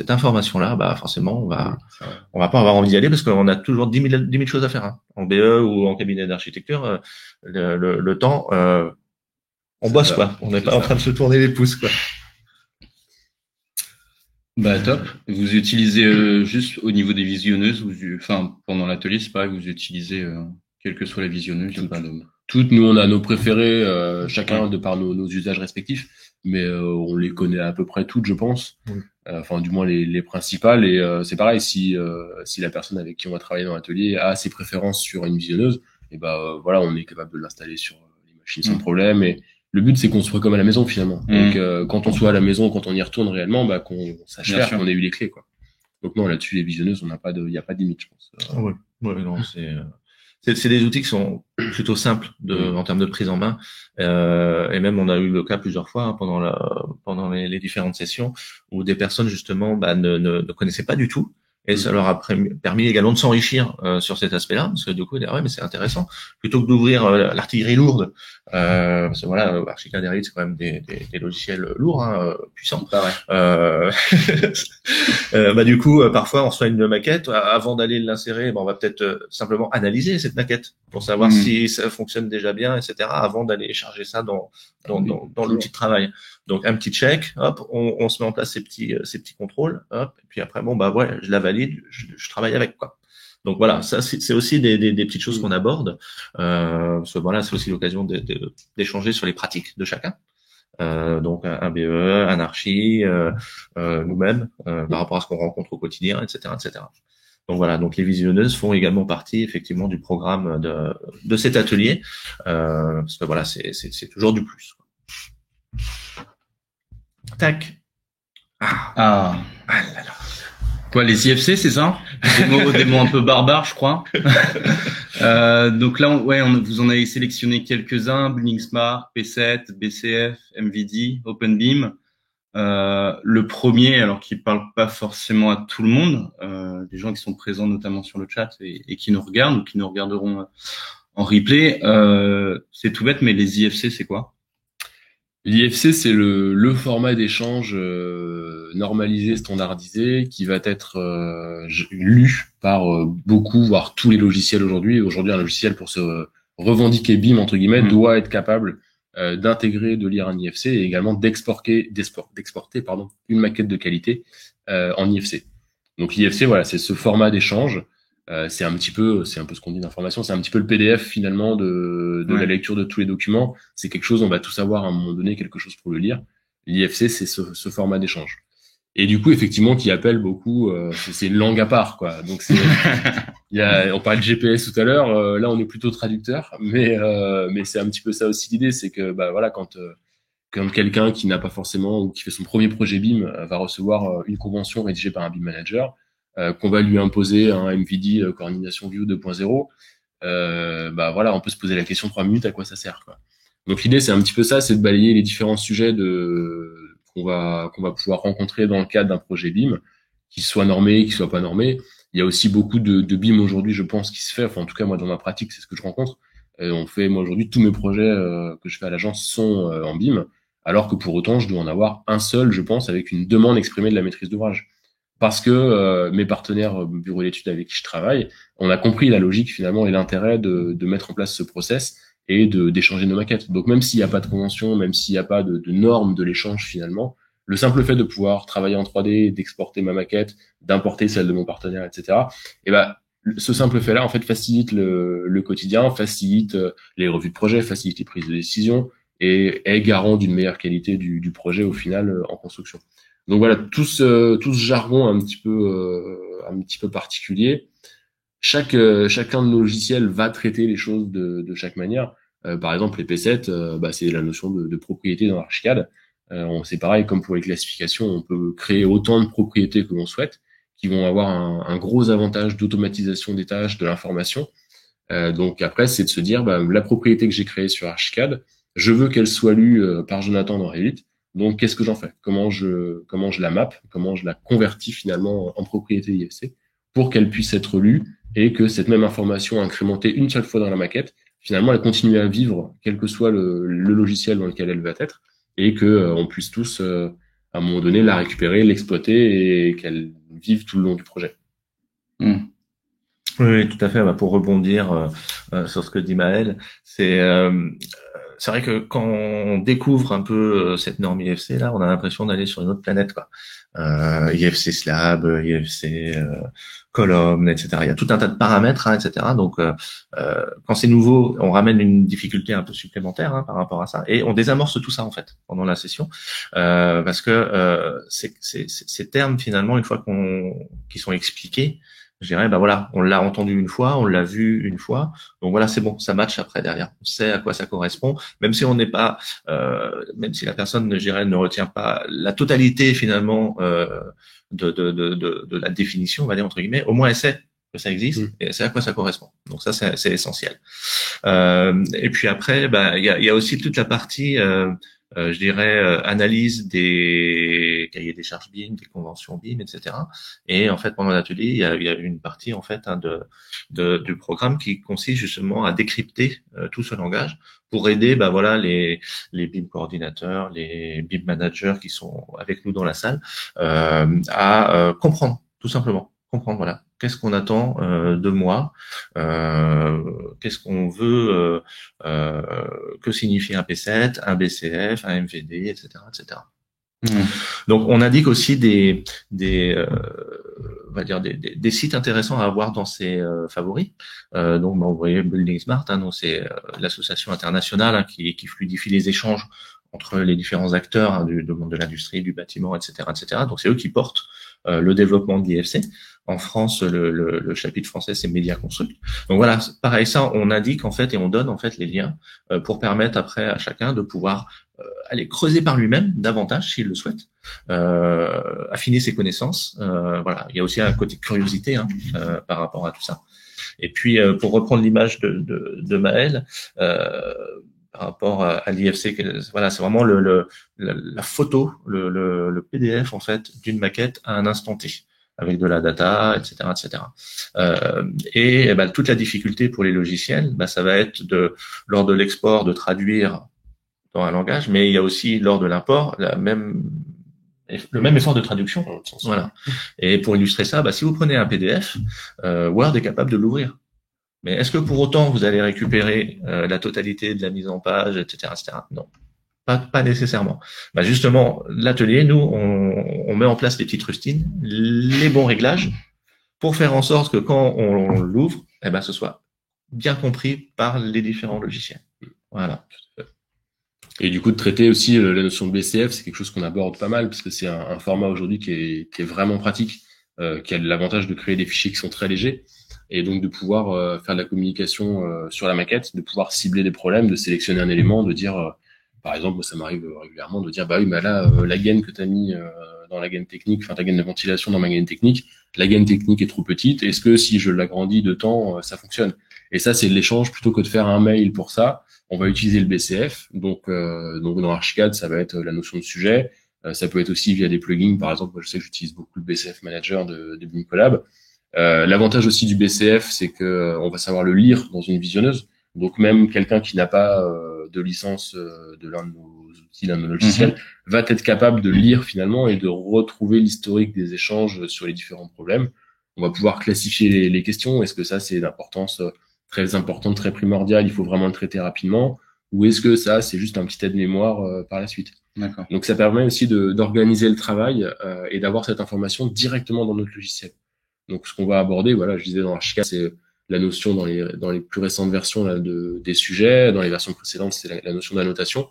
information-là, bah forcément, on va pas avoir envie d'y aller parce qu'on a toujours 10 000 choses à faire. Hein. En BE ou en cabinet d'architecture, le temps, on bosse quoi. On n'est pas en train de se tourner les pouces quoi. Bah top. Vous utilisez juste au niveau des visionneuses, enfin pendant l'atelier, c'est pareil, vous utilisez quelle que soit la visionneuse. Toutes, nous on a nos préférés, chacun de par nos usages respectifs, mais on les connaît à peu près toutes, je pense. Enfin du moins les principales. Et c'est pareil, si la personne avec qui on va travailler dans l'atelier a ses préférences sur une visionneuse, et voilà, on est capable de l'installer sur les machines sans problème. Et le but, c'est qu'on soit comme à la maison, finalement. Donc, quand on soit à la maison, quand on y retourne réellement, bah, qu'on sache faire, qu'on ait eu les clés, quoi. Donc, non, là-dessus, les visionneuses, il n'y a pas de limite, je pense. Ouais, non, c'est des outils qui sont plutôt simples en termes de prise en main. Et même, on a eu le cas plusieurs fois hein, pendant les différentes sessions où des personnes, justement, bah, ne connaissaient pas du tout. Et ça leur a permis également de s'enrichir sur cet aspect-là, parce que du coup, ouais, mais c'est intéressant. Plutôt que d'ouvrir l'artillerie lourde, parce que voilà, Archicad Derrick, c'est quand même des logiciels lourds, hein, puissants. Bah du coup, parfois, on reçoit une maquette. Avant d'aller l'insérer, on va peut-être simplement analyser cette maquette pour savoir si ça fonctionne déjà bien, etc. Avant d'aller charger ça dans l'outil de travail. Donc un petit check, hop, on se met en place ces petits contrôles, hop, et puis après ouais, je la valide, je travaille avec quoi. Donc voilà, ça c'est aussi des petites choses qu'on aborde. Parce que voilà, c'est aussi l'occasion d'échanger sur les pratiques de chacun. Donc un BE, un archi, nous-mêmes, par rapport à ce qu'on rencontre au quotidien, etc., etc. Donc voilà, donc les visionneuses font également partie effectivement du programme de cet atelier, parce que voilà, c'est toujours du plus. Tac. Ah là là. Quoi, les IFC, c'est ça? Des mots un peu barbares, je crois. Donc là, vous en avez sélectionné quelques-uns: Blinksmart, P7, BCF, MVD, OpenBeam. Le premier, alors qui parle pas forcément à tout le monde, des gens qui sont présents notamment sur le chat et qui nous regardent ou qui nous regarderont en replay, c'est tout bête, mais les IFC, c'est quoi? L'IFC, c'est le format d'échange normalisé, standardisé, qui va être lu par beaucoup, voire tous les logiciels aujourd'hui. Aujourd'hui, un logiciel, pour se revendiquer BIM, entre guillemets, doit être capable d'intégrer, de lire un IFC et également d'exporter une maquette de qualité en IFC. Donc l'IFC, voilà, c'est ce format d'échange. C'est un peu ce qu'on dit d'information, c'est un petit peu le PDF finalement de la lecture de tous les documents. C'est quelque chose, on va tous avoir à un moment donné quelque chose pour le lire. L'IFC, c'est ce format d'échange. Et du coup, effectivement, qui appelle beaucoup, c'est une langue à part, quoi. Donc on parlait de GPS tout à l'heure, là on est plutôt traducteur, mais c'est un petit peu ça aussi l'idée, c'est que bah voilà, quand quelqu'un qui n'a pas forcément ou qui fait son premier projet BIM va recevoir une convention rédigée par un BIM manager, qu'on va lui imposer un MVD Coordination View 2.0, bah voilà, on peut se poser la question 3 minutes, à quoi ça sert, quoi. Donc l'idée, c'est un petit peu ça, c'est de balayer les différents sujets qu'on va pouvoir rencontrer dans le cadre d'un projet BIM, qui soit normé, qui soit pas normé, Il y a aussi beaucoup de BIM aujourd'hui, je pense, qui se fait. Enfin, en tout cas, moi, dans ma pratique, c'est ce que je rencontre. Moi, aujourd'hui, tous mes projets que je fais à l'agence sont en BIM, alors que pour autant, je dois en avoir un seul, je pense, avec une demande exprimée de la maîtrise d'ouvrage. Parce que mes partenaires bureau d'études avec qui je travaille, on a compris la logique finalement et l'intérêt de mettre en place ce process et d'échanger nos maquettes. Donc même s'il n'y a pas de convention, même s'il n'y a pas de normes de l'échange finalement, le simple fait de pouvoir travailler en 3D, d'exporter ma maquette, d'importer celle de mon partenaire, etc. Et ben ce simple fait-là en fait facilite le quotidien, facilite les revues de projet, facilite les prises de décision et est garant d'une meilleure qualité du projet au final en construction. Donc voilà, tout ce jargon un petit peu particulier. Chacun de nos logiciels va traiter les choses de chaque manière. Par exemple, les P7, c'est la notion de propriété dans Archicad. C'est pareil, comme pour les classifications, on peut créer autant de propriétés que l'on souhaite, qui vont avoir un gros avantage d'automatisation des tâches, de l'information. Donc après, c'est de se dire, la propriété que j'ai créée sur Archicad, je veux qu'elle soit lue par Jonathan dans Revit. Donc, qu'est-ce que j'en fais? Comment je la map? Comment je la convertis finalement en propriété IFC pour qu'elle puisse être lue et que cette même information incrémentée une seule fois dans la maquette, finalement, elle continue à vivre, quel que soit le logiciel dans lequel elle va être, et que on puisse tous, à un moment donné, la récupérer, l'exploiter et qu'elle vive tout le long du projet. Oui, tout à fait. Pour rebondir sur ce que dit Maël, c'est vrai que quand on découvre un peu cette norme IFC là, on a l'impression d'aller sur une autre planète, quoi. IFC slab, IFC colonne, etc. Il y a tout un tas de paramètres, etc. Donc quand c'est nouveau, on ramène une difficulté un peu supplémentaire par rapport à ça, et on désamorce tout ça en fait pendant la session, parce que ces termes finalement, une fois qu'ils sont expliqués, je dirais, voilà, on l'a entendu une fois, on l'a vu une fois, donc voilà, c'est bon, ça match après derrière. On sait à quoi ça correspond, même si on n'est pas, même si la personne, je dirais, ne retient pas la totalité finalement de la définition, on va dire entre guillemets, au moins elle sait que ça existe et elle sait à quoi ça correspond. Donc ça, c'est essentiel. Et puis après, il y a aussi toute la partie je dirais analyse des cahiers des charges BIM, des conventions BIM, etc. Et en fait, pendant l'atelier, il y a une partie en fait du programme qui consiste justement à décrypter tout ce langage pour aider, les BIM coordinateurs, les BIM managers qui sont avec nous dans la salle à comprendre, tout simplement. Comprendre, voilà, qu'est-ce qu'on attend de moi, qu'est-ce qu'on veut, que signifie un P7, un BCF, un MVD, etc., etc. Donc on indique aussi des sites intéressants à avoir dans ses favoris. Donc vous voyez Building Smart, donc c'est l'association internationale qui fluidifie les échanges entre les différents acteurs du monde de l'industrie, du bâtiment, etc., etc. Donc c'est eux qui portent le développement de l'IFC. En France, le chapitre français, c'est Média Construct. Donc voilà, pareil, ça, on indique en fait et on donne en fait les liens pour permettre après à chacun de pouvoir aller creuser par lui-même davantage s'il le souhaite, affiner ses connaissanses. Voilà, il y a aussi un côté curiosité par rapport à tout ça. Et puis pour reprendre l'image de Maël. Par rapport à l'IFC, voilà, c'est vraiment la photo, le PDF en fait d'une maquette à un instant T, avec de la data, etc., etc. Et toute la difficulté pour les logiciels, ça va être lors de l'export de traduire dans un langage, mais il y a aussi lors de l'import le même effort de traduction. Voilà. Et pour illustrer ça, si vous prenez un PDF, Word est capable de l'ouvrir. Mais est-ce que pour autant vous allez récupérer la totalité de la mise en page, etc., etc. Non, pas nécessairement. Justement, l'atelier, nous, on met en place les petites rustines, les bons réglages, pour faire en sorte que quand on l'ouvre, ce soit bien compris par les différents logiciels. Voilà. Et du coup, de traiter aussi la notion de BCF, c'est quelque chose qu'on aborde pas mal, parce que c'est un format aujourd'hui qui est vraiment pratique, qui a l'avantage de créer des fichiers qui sont très légers. Et donc de pouvoir faire de la communication sur la maquette, de pouvoir cibler des problèmes, de sélectionner un élément, de dire, par exemple, moi, ça m'arrive régulièrement de dire, la gaine que tu as mis dans la gaine technique, enfin ta gaine de ventilation dans ma gaine technique, la gaine technique est trop petite, est-ce que si je l'agrandis de temps, ça fonctionne? Et ça, c'est de l'échange, plutôt que de faire un mail pour ça, on va utiliser le BCF, donc dans Archicad, ça va être la notion de sujet, ça peut être aussi via des plugins, par exemple, moi je sais que j'utilise beaucoup le BCF Manager de BIM Collab. L'avantage aussi du BCF, c'est que on va savoir le lire dans une visionneuse. Donc même quelqu'un qui n'a pas de licence de l'un de nos outils, l'un de nos logiciels, va être capable de lire finalement et de retrouver l'historique des échanges sur les différents problèmes. On va pouvoir classifier les questions. Est-ce que ça, c'est d'importance très importante, très primordiale, il faut vraiment le traiter rapidement, ou est-ce que ça, c'est juste un petit aide-mémoire par la suite. D'accord. Donc ça permet aussi d'organiser le travail et d'avoir cette information directement dans notre logiciel. Donc ce qu'on va aborder, voilà, je disais dans Archicad, c'est la notion dans les plus récentes versions là, des sujets, dans les versions précédentes, c'est la notion d'annotation.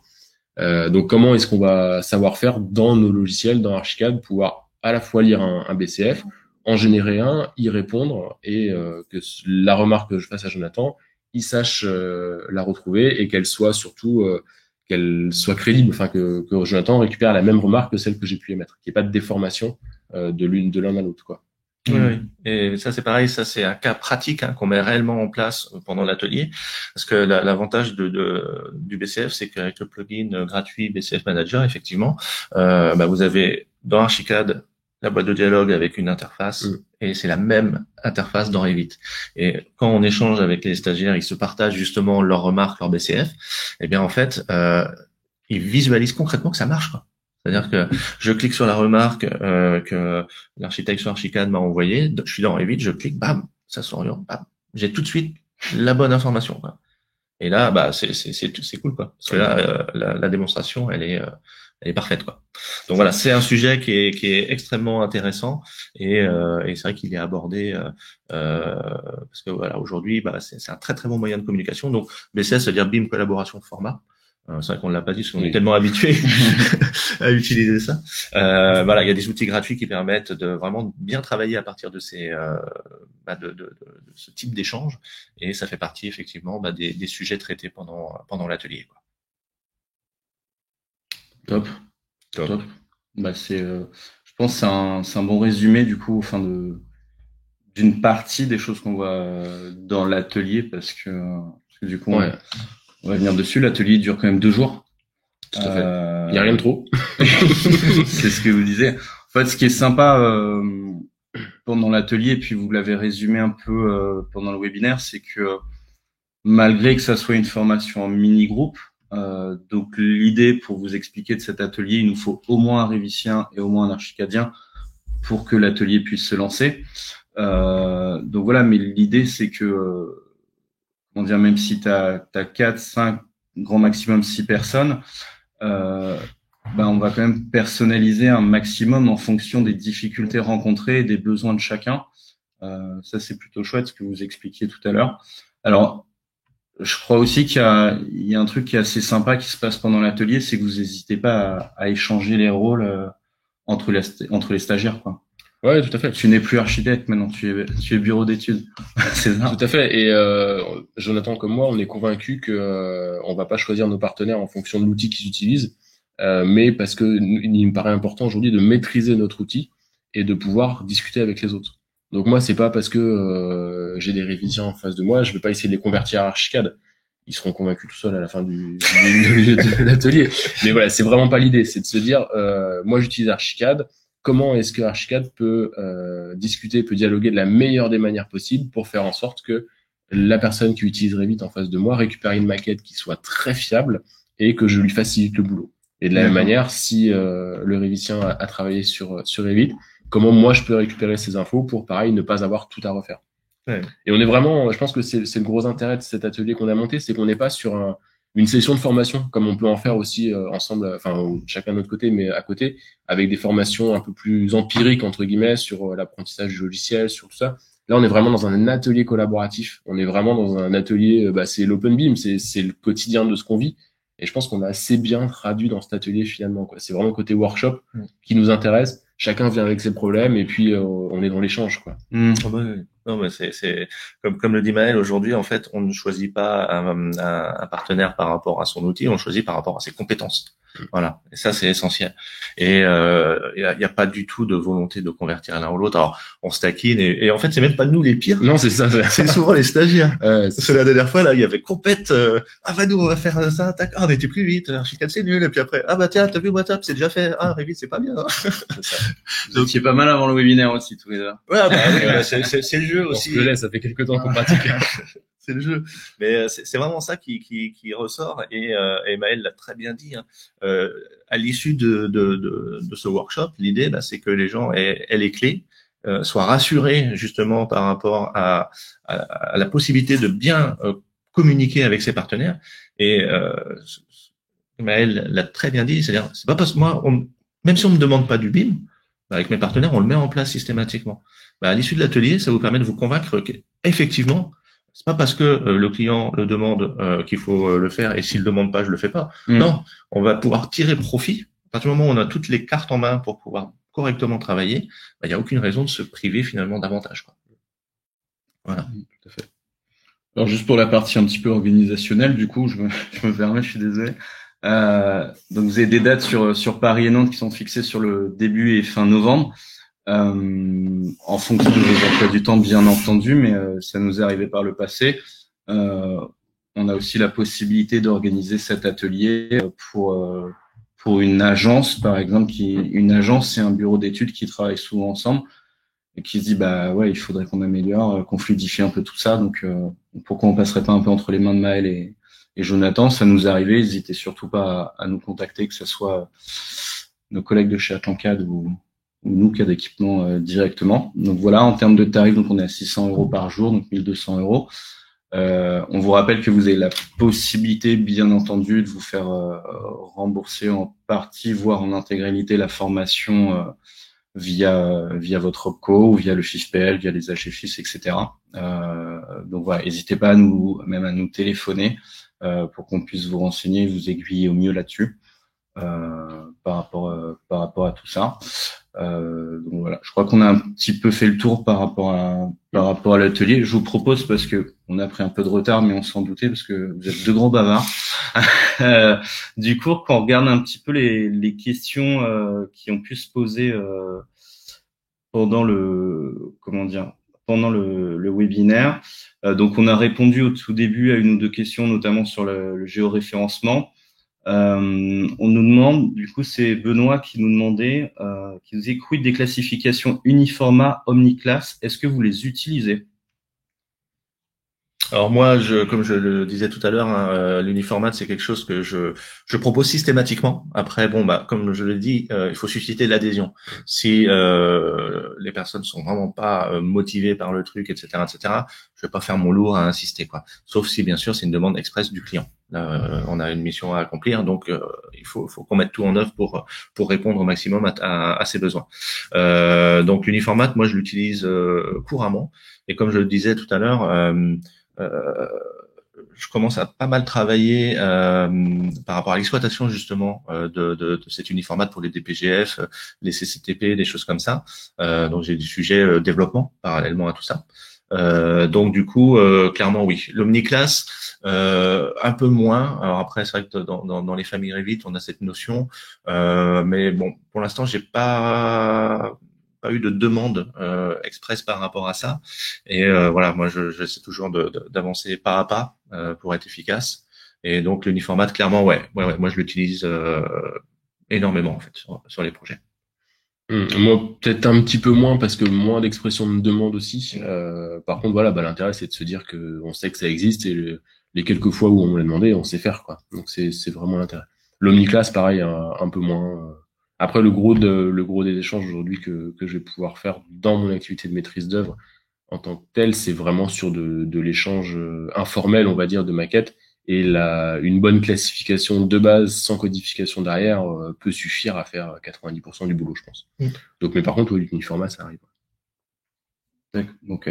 Donc comment est-ce qu'on va savoir faire dans nos logiciels, dans Archicad, pouvoir à la fois lire un BCF, en générer un, y répondre et que la remarque que je fasse à Jonathan, il sache la retrouver et qu'elle soit surtout qu'elle soit crédible, enfin que Jonathan récupère la même remarque que celle que j'ai pu émettre, qu'il n'y ait pas de déformation de l'un à l'autre, quoi. Oui. Et ça c'est pareil, ça c'est un cas pratique qu'on met réellement en place pendant l'atelier, parce que l'avantage du BCF, c'est qu'avec le plugin gratuit BCF Manager, effectivement, vous avez dans Archicad la boîte de dialogue avec une interface, et c'est la même interface dans Revit. Et quand on échange avec les stagiaires, ils se partagent justement leurs remarques, leurs BCF, et bien en fait, ils visualisent concrètement que ça marche, quoi. C'est-à-dire que je clique sur la remarque que l'architecte sur Archicad m'a envoyée, je suis dans Revit, je clique, bam, ça s'oriente, bam, j'ai tout de suite la bonne information, quoi. Et là, c'est cool, quoi. Parce que là, la démonstration, elle est parfaite, quoi. Donc voilà, c'est un sujet qui est extrêmement intéressant et c'est vrai qu'il est abordé parce que voilà, aujourd'hui, c'est un très très bon moyen de communication. Donc BCS, c'est-à-dire BIM collaboration format. C'est vrai qu'on ne l'a pas dit parce qu'on est tellement habitué à utiliser ça. Voilà, il y a des outils gratuits qui permettent de vraiment bien travailler à partir de ces de ce type d'échange, et ça fait partie effectivement des sujets traités pendant l'atelier, quoi. Top. Je pense que c'est un bon résumé du coup, d'une partie des choses qu'on voit dans l'atelier, parce que du coup on va venir dessus. L'atelier dure quand même 2 jours. Tout à fait. Il n'y a rien de trop. C'est ce que vous disiez. En fait, ce qui est sympa pendant l'atelier, et puis vous l'avez résumé un peu pendant le webinaire, c'est que malgré que ça soit une formation en mini-groupe, donc l'idée pour vous expliquer de cet atelier, il nous faut au moins un révitien et au moins un archicadien pour que l'atelier puisse se lancer. Donc voilà, mais l'idée c'est que même si tu as 4, 5, grand maximum 6 personnes, on va quand même personnaliser un maximum en fonction des difficultés rencontrées et des besoins de chacun. Ça, c'est plutôt chouette, ce que vous expliquiez tout à l'heure. Alors, je crois aussi qu'il y a un truc qui est assez sympa qui se passe pendant l'atelier, c'est que vous n'hésitez pas à échanger les rôles entre les stagiaires, quoi. Ouais, tout à fait. Tu n'es plus architecte maintenant, tu es bureau d'études. C'est ça. Tout à fait. Et Jonathan comme moi, on est convaincu que on va pas choisir nos partenaires en fonction de l'outil qu'ils utilisent, mais parce que il me paraît important aujourd'hui de maîtriser notre outil et de pouvoir discuter avec les autres. Donc moi, c'est pas parce que j'ai des révisions en face de moi, je vais pas essayer de les convertir à Archicad. Ils seront convaincus tout seuls à la fin de l'atelier. Mais voilà, c'est vraiment pas l'idée. C'est de se dire, moi j'utilise Archicad. Comment est-ce que Archicad peut discuter, peut dialoguer de la meilleure des manières possibles pour faire en sorte que la personne qui utilise Revit en face de moi récupère une maquette qui soit très fiable et que je lui facilite le boulot. Et de la même manière, si le Revitien a travaillé sur Revit, comment moi je peux récupérer ces infos pour, pareil, ne pas avoir tout à refaire. Ouais. Et on est vraiment, je pense que c'est le gros intérêt de cet atelier qu'on a monté, c'est qu'on n'est pas sur une session de formation, comme on peut en faire aussi ensemble, enfin chacun de notre côté, mais à côté, avec des formations un peu plus empiriques, entre guillemets, sur l'apprentissage du logiciel, sur tout ça. Là, on est vraiment dans un atelier collaboratif. On est vraiment dans un atelier, c'est l'open BIM, c'est le quotidien de ce qu'on vit. Et je pense qu'on a assez bien traduit dans cet atelier finalement, quoi. C'est vraiment le côté workshop qui nous intéresse. Chacun vient avec ses problèmes et puis on est dans l'échange, quoi. Non, mais c'est comme le dit Maël, aujourd'hui, en fait, on ne choisit pas un partenaire par rapport à son outil, on le choisit par rapport à ses compétences. Voilà, et ça c'est essentiel. Et il y a pas du tout de volonté de convertir l'un ou l'autre. Alors on se taquine et en fait c'est même pas nous les pires. Non, c'est ça. C'est souvent les stagiaires. Parce que la dernière fois là, il y avait compète. Ah bah nous on va faire ça. Tac, on était plus vite. Archicad c'est nul. Et puis après, ah bah tiens, t'as vu WhatsApp, c'est déjà fait. Ah Revit c'est pas bien. Donc c'est pas mal avant le webinaire aussi tous les deux. Ouais, bah, oui, c'est le jeu aussi. On se le laisse, ça fait quelques temps qu'on pratique. C'est le jeu. Mais c'est vraiment ça qui ressort. Et Maël l'a très bien dit. Hein. À l'issue de ce workshop, l'idée, bah, c'est que les gens aient les clés, soient rassurés justement par rapport à la possibilité de bien communiquer avec ses partenaires. Et Maël l'a très bien dit. C'est-à-dire, c'est pas parce que moi, même si on me demande pas du BIM, bah, avec mes partenaires, on le met en place systématiquement. Bah, à l'issue de l'atelier, ça vous permet de vous convaincre qu'effectivement, c'est pas parce que le client le demande qu'il faut le faire et s'il le demande pas, je le fais pas. Non, on va pouvoir tirer profit. À partir du moment où on a toutes les cartes en main pour pouvoir correctement travailler, il n'y a aucune raison de se priver finalement davantage, quoi. Voilà. Tout à fait. Alors juste pour la partie un petit peu organisationnelle, du coup, je me permets, je suis désolé. Donc vous avez des dates sur Paris et Nantes qui sont fixées sur le début et fin novembre. En fonction de vos emplois du temps, bien entendu, mais ça nous est arrivé par le passé. On a aussi la possibilité d'organiser cet atelier pour une agence, par exemple. Une agence, c'est un bureau d'études qui travaille souvent ensemble et qui se dit bah ouais, il faudrait qu'on améliore, qu'on fluidifie un peu tout ça. Donc pourquoi on passerait pas un peu entre les mains de Maël et Jonathan? Ça nous est arrivé. N'hésitez surtout pas à nous contacter, que ce soit nos collègues de chez Atlancad ou nous qui a d'équipement directement. Donc voilà, en termes de tarifs, donc on est à 600 € par jour, donc 1200 €. On vous rappelle que vous avez la possibilité, bien entendu, de vous faire rembourser en partie, voire en intégralité, la formation via votre OPCO ou via le FIFPL, via les HFIS, etc. Donc voilà, n'hésitez pas à nous téléphoner pour qu'on puisse vous renseigner, vous aiguiller au mieux là-dessus par rapport à tout ça. Donc voilà, je crois qu'on a un petit peu fait le tour par rapport à l'atelier. Je vous propose, parce que on a pris un peu de retard, mais on s'en doutait parce que vous êtes deux grands bavards. Du coup, quand on regarde un petit peu les questions qui ont pu se poser pendant le webinaire, donc on a répondu au tout début à une ou deux questions, notamment sur le géoréférencement. On nous demande, du coup, c'est Benoît qui nous demandait, qui nous dit quid des classifications uniformat, omniclass, est-ce que vous les utilisez? Alors moi, comme je le disais tout à l'heure, hein, l'uniformat c'est quelque chose que je propose systématiquement. Après, bon bah comme je l'ai dit, il faut susciter l'adhésion. Si les personnes sont vraiment pas motivées par le truc, etc., je vais pas faire mon lourd à insister, quoi. Sauf si bien sûr c'est une demande expresse du client. On a une mission à accomplir, donc il faut qu'on mette tout en œuvre pour répondre au maximum à ses besoins. Donc l'uniformat, moi je l'utilise couramment, et comme je le disais tout à l'heure. Je commence à pas mal travailler par rapport à l'exploitation justement de cet uniformat pour les DPGF, les CCTP, des choses comme ça. Donc j'ai du sujet développement parallèlement à tout ça. Donc du coup, clairement oui. L'omniclass, un peu moins. Alors après, c'est vrai que dans les familles Revit, on a cette notion, mais bon, pour l'instant, j'ai pas eu de demande express par rapport à ça. Et voilà, moi j'essaie toujours d'avancer pas à pas pour être efficace. Et donc l'uniformat, clairement, ouais, moi je l'utilise énormément en fait sur les projets. Moi peut-être un petit peu moins parce que moins d'expression de demande aussi. Par contre voilà, l'intérêt c'est de se dire que on sait que ça existe et les quelques fois où on me l'a demandé, on sait faire, quoi. Donc c'est vraiment l'intérêt. L'omniclass pareil, un peu moins. Après, le gros des échanges aujourd'hui que je vais pouvoir faire dans mon activité de maîtrise d'œuvre en tant que tel, c'est vraiment sur de l'échange informel, on va dire, de maquettes. Et une bonne classification de base sans codification derrière peut suffire à faire 90% du boulot, je pense. Donc, mais par contre, oui, l'uniformat, ça arrive. D'accord, ok.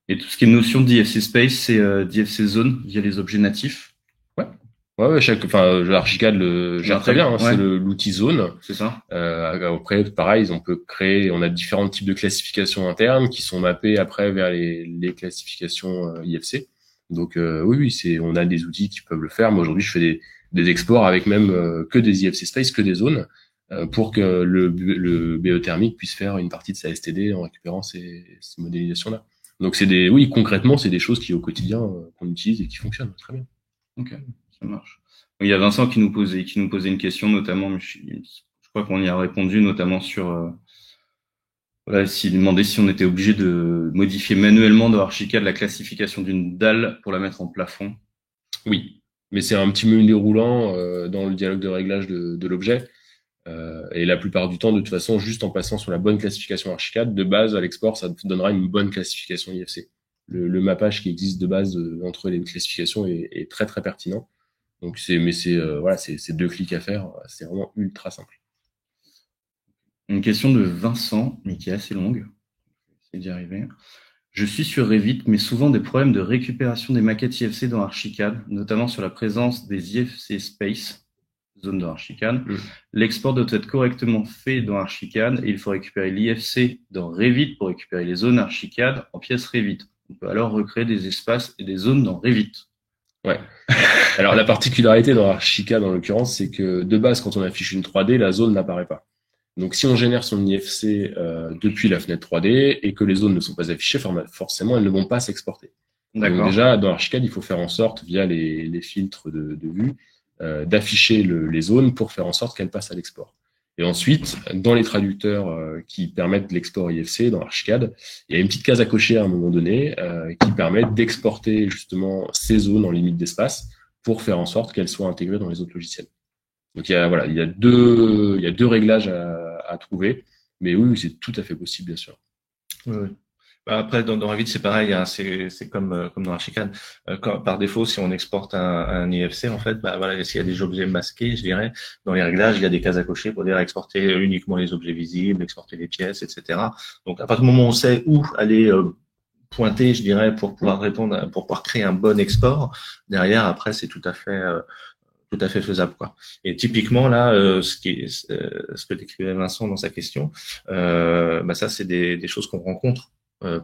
Et tout ce qui est notion d'IFC Space, c'est d'IFC Zone via les objets natifs. Ouais, Archicad le gère très bien, hein, c'est l'outil zone. C'est ça. Après, pareil, on a différents types de classifications internes qui sont mappées après vers les classifications IFC. Donc, oui, on a des outils qui peuvent le faire. Moi, aujourd'hui, je fais des exports avec même que des IFC space, que des zones, pour que le BE thermique puisse faire une partie de sa STD en récupérant ces modélisations-là. Donc concrètement, c'est des choses qui au quotidien qu'on utilise et qui fonctionnent très bien. Ok, ça marche. Il y a Vincent qui nous posait une question notamment, mais je crois qu'on y a répondu notamment sur s'il demandait si on était obligé de modifier manuellement dans Archicad la classification d'une dalle pour la mettre en plafond. Oui, mais c'est un petit menu déroulant dans le dialogue de réglage de l'objet. Et la plupart du temps, de toute façon, juste en passant sur la bonne classification Archicad, de base, à l'export, ça te donnera une bonne classification IFC. Le mappage qui existe de base entre les classifications est très très pertinent. Donc c'est 2 clics à faire, c'est vraiment ultra simple. Une question de Vincent, mais qui est assez longue. C'est d'y arriver. Je suis sur Revit, mais souvent des problèmes de récupération des maquettes IFC dans Archicad, notamment sur la présence des IFC Space, zone dans Archicad. L'export doit être correctement fait dans Archicad et il faut récupérer l'IFC dans Revit pour récupérer les zones Archicad en pièces Revit. On peut alors recréer des espaces et des zones dans Revit. Ouais. Alors la particularité dans Archicad, en l'occurrence, c'est que de base, quand on affiche une 3D, la zone n'apparaît pas. Donc si on génère son IFC depuis la fenêtre 3D et que les zones ne sont pas affichées, forcément elles ne vont pas s'exporter. Donc déjà dans Archicad, il faut faire en sorte via les filtres de vue d'afficher les zones pour faire en sorte qu'elles passent à l'export. Et ensuite, dans les traducteurs qui permettent l'export IFC dans Archicad, il y a une petite case à cocher à un moment donné qui permet d'exporter justement ces zones en limite d'espace pour faire en sorte qu'elles soient intégrées dans les autres logiciels. Donc il y a deux réglages à trouver, mais oui, c'est tout à fait possible, bien sûr. Oui. Après, dans Revit, c'est pareil, hein, c'est comme dans Archicad. Par défaut, si on exporte un IFC, en fait, s'il y a des objets masqués, je dirais, dans les réglages, il y a des cases à cocher pour dire exporter uniquement les objets visibles, exporter les pièces, etc. Donc, à partir du moment où on sait où aller pointer, je dirais, pour pouvoir pour pouvoir créer un bon export, derrière, après, c'est tout à fait faisable, quoi. Et typiquement là, ce que décrivait Vincent dans sa question, ça c'est des choses qu'on rencontre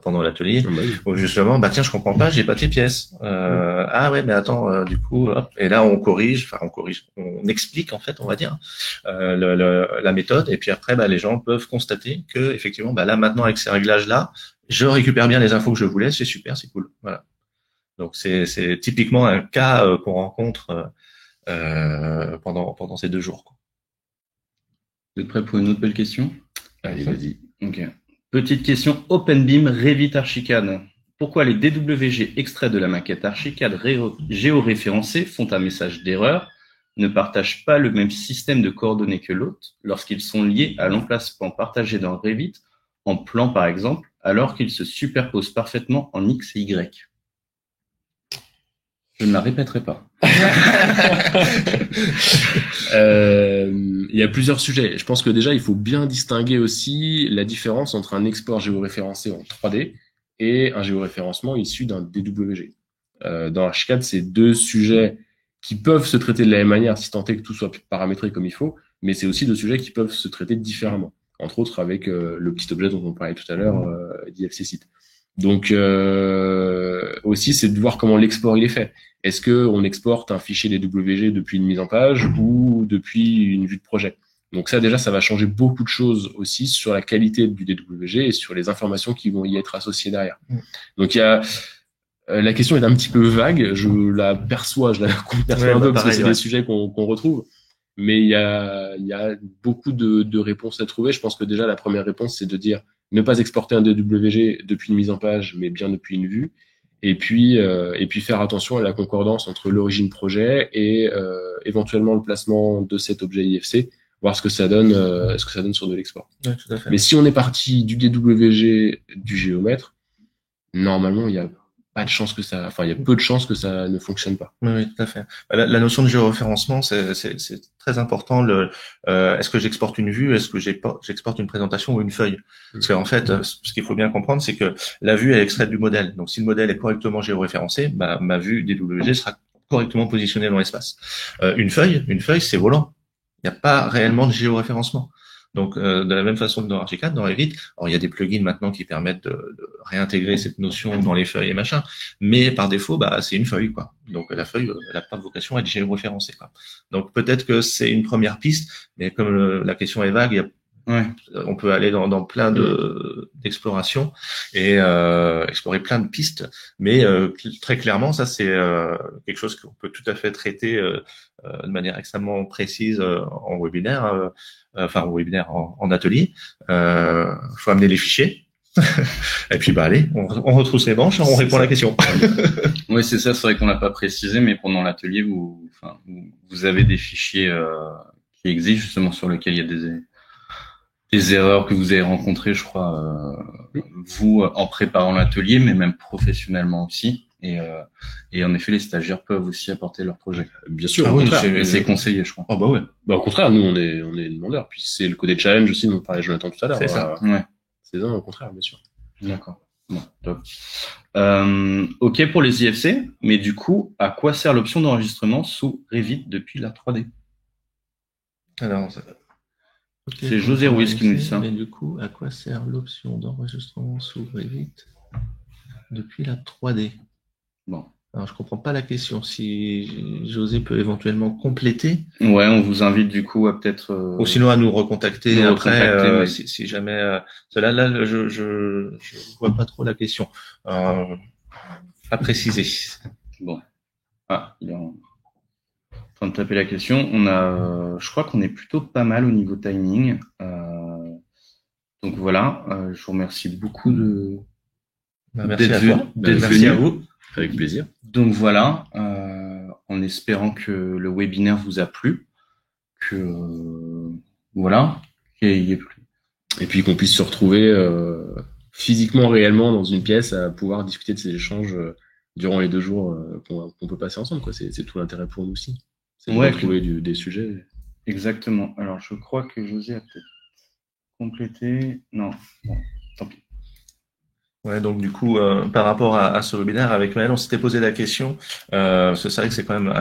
pendant l'atelier, où justement, tiens, je comprends pas, j'ai pas tes pièces. Ah ouais, mais attends, du coup, hop. Et là on explique en fait, on va dire, la méthode, et puis après, les gens peuvent constater que effectivement, là maintenant avec ces réglages là, je récupère bien les infos que je voulais, c'est super, c'est cool, voilà. Donc c'est typiquement un cas qu'on rencontre pendant ces 2 jours, quoi. Vous êtes prêts pour une autre belle question? Allez, vas-y. Ok. Petite question OpenBeam Revit Archicad. Pourquoi les DWG extraits de la maquette Archicad géoréférencés font un message d'erreur, ne partagent pas le même système de coordonnées que l'autre lorsqu'ils sont liés à l'emplacement partagé dans Revit, en plan par exemple, alors qu'ils se superposent parfaitement en X et Y? Je ne la répéterai pas. Il y a plusieurs sujets. Je pense que déjà, il faut bien distinguer aussi la différence entre un export géoréférencé en 3D et un géoréférencement issu d'un DWG. Dans Archicad, c'est 2 sujets qui peuvent se traiter de la même manière si tant est que tout soit paramétré comme il faut, mais c'est aussi 2 sujets qui peuvent se traiter différemment, entre autres avec le petit objet dont on parlait tout à l'heure, d'IFC Site. Donc aussi, c'est de voir comment l'export il est fait. Est-ce que on exporte un fichier DWG depuis une mise en page ou depuis une vue de projet? Donc ça, déjà, ça va changer beaucoup de choses aussi sur la qualité du DWG et sur les informations qui vont y être associées derrière. Donc il y a la question est un petit peu vague. Je la perçois un peu parce que c'est des sujets qu'on retrouve. Mais il y a beaucoup de réponses à trouver. Je pense que déjà la première réponse, c'est de dire ne pas exporter un DWG depuis une mise en page, mais bien depuis une vue. Et puis faire attention à la concordance entre l'origine projet et éventuellement le placement de cet objet IFC, voir ce que ça donne sur de l'export. Ouais, tout à fait. Mais si on est parti du DWG du géomètre, normalement il y a pas de chance il y a peu de chances que ça ne fonctionne pas. Oui, tout à fait. La notion de géoréférencement, c'est très important. Est-ce que j'exporte une vue, est-ce que j'exporte une présentation ou une feuille? Parce qu'en fait, ce qu'il faut bien comprendre, c'est que la vue elle est extraite du modèle. Donc, si le modèle est correctement géoréférencé, ma vue DWG sera correctement positionnée dans l'espace. Une feuille, c'est volant. Il n'y a pas réellement de géoréférencement. Donc, de la même façon que dans Archicad, dans Revit, alors il y a des plugins maintenant qui permettent de réintégrer cette notion dans les feuilles et machin, mais par défaut, c'est une feuille, quoi. Donc, la feuille, elle n'a pas vocation à être géoréférencée, quoi. Donc, peut-être que c'est une première piste, mais comme la question est vague, on peut aller dans plein d'explorations et explorer plein de pistes, mais très clairement, ça c'est quelque chose qu'on peut tout à fait traiter de manière extrêmement précise en webinaire, en atelier. Faut amener les fichiers. Et puis allez, on retrousse les manches, on répond à la question. Oui, c'est ça, c'est vrai qu'on l'a pas précisé, mais pendant l'atelier, vous avez des fichiers qui existent justement sur lesquels il y a des erreurs que vous avez rencontrées, je crois, vous en préparant l'atelier, mais même professionnellement aussi. Et en effet, les stagiaires peuvent aussi apporter leur projet. Bien sûr, c'est conseillé, je crois. Oh ouais. Au contraire, nous on est demandeurs. Puis c'est le côté challenge aussi dont parlait Jonathan tout à l'heure. C'est ça. C'est ça, au contraire, bien sûr. D'accord. Bon, top. Ok pour les IFC, mais du coup, à quoi sert l'option d'enregistrement sous Revit depuis la 3D? Alors, c'est José Ruiz qui nous dit ça. Mais du coup, à quoi sert l'option d'enregistrement sous Revit depuis la 3D? Bon. Alors, je comprends pas la question. Si José peut éventuellement compléter. Ouais, on vous invite du coup à peut-être. Ou sinon à nous recontacter après, si jamais. Là, je vois pas trop la question. À préciser. Bon. Il est en train de taper la question. Je crois qu'on est plutôt pas mal au niveau timing. Donc voilà. Je vous remercie beaucoup d'être venu. À vous. Avec plaisir. Donc voilà, en espérant que le webinaire vous a plu, voilà, qu'il y ait plus. Et puis qu'on puisse se retrouver physiquement, réellement dans une pièce à pouvoir discuter de ces échanges durant les 2 jours qu'on peut passer ensemble, quoi. C'est tout l'intérêt pour nous aussi. C'est de retrouver des sujets. Exactement. Alors je crois que José a peut-être complété. Non, bon, tant pis. Ouais, donc du coup, par rapport à ce webinaire avec Maël, on s'était posé la question, parce que c'est vrai que c'est quand même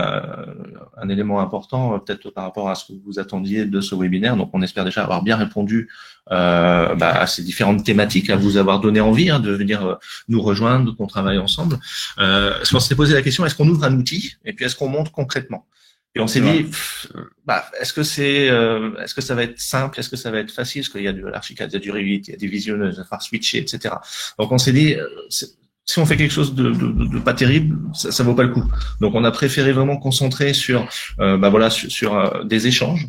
un élément important, peut-être par rapport à ce que vous attendiez de ce webinaire. Donc on espère déjà avoir bien répondu à ces différentes thématiques, à vous avoir donné envie de venir nous rejoindre, qu'on travaille ensemble. Parce qu'on s'était posé la question, est-ce qu'on ouvre un outil et puis est-ce qu'on monte concrètement? Et on s'est dit, est-ce que ça va être simple, est-ce que ça va être facile, parce qu'il y a de l'Archicad, il y a du Revit, il y a des visionneuses, il va falloir switcher, etc. Donc on s'est dit, si on fait quelque chose de pas terrible, ça vaut pas le coup. Donc on a préféré vraiment concentrer sur sur des échanges,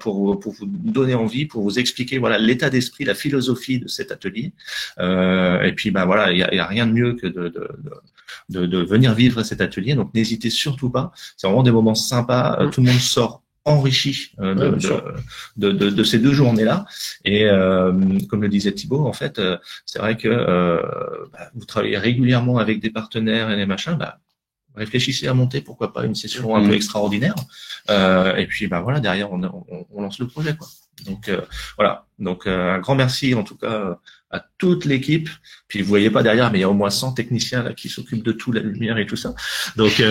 pour vous donner envie, pour vous expliquer l'état d'esprit, la philosophie de cet atelier. Et puis il y a rien de mieux que de venir vivre cet atelier. Donc n'hésitez surtout pas. C'est vraiment des moments sympas. Tout le monde sort enrichi de ces 2 journées-là. Et comme le disait Thibaut, en fait, c'est vrai que vous travaillez régulièrement avec des partenaires et des machins. Réfléchissez à monter, pourquoi pas, une session un peu extraordinaire. Et puis derrière on lance le projet, quoi. Donc voilà. Donc un grand merci en tout cas à toute l'équipe. Puis vous voyez pas derrière, mais il y a au moins 100 techniciens là qui s'occupent de tout, la lumière et tout ça. Donc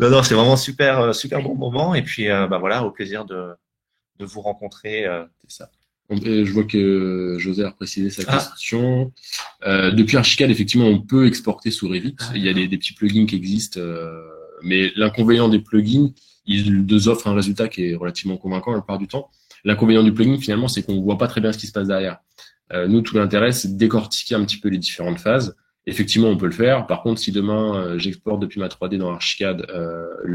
non, c'est vraiment super bon moment. Et puis au plaisir de vous rencontrer. C'est ça. Je vois que José a précisé sa question. Depuis Archicad, effectivement, on peut exporter sous Revit. Il y a des petits plugins qui existent, mais l'inconvénient des plugins, ils nous offrent un résultat qui est relativement convaincant la plupart du temps. L'inconvénient du plugin, finalement, c'est qu'on voit pas très bien ce qui se passe derrière. Nous, tout l'intérêt, c'est de décortiquer un petit peu les différentes phases. Effectivement, on peut le faire. Par contre, si demain, j'exporte depuis ma 3D dans Archicad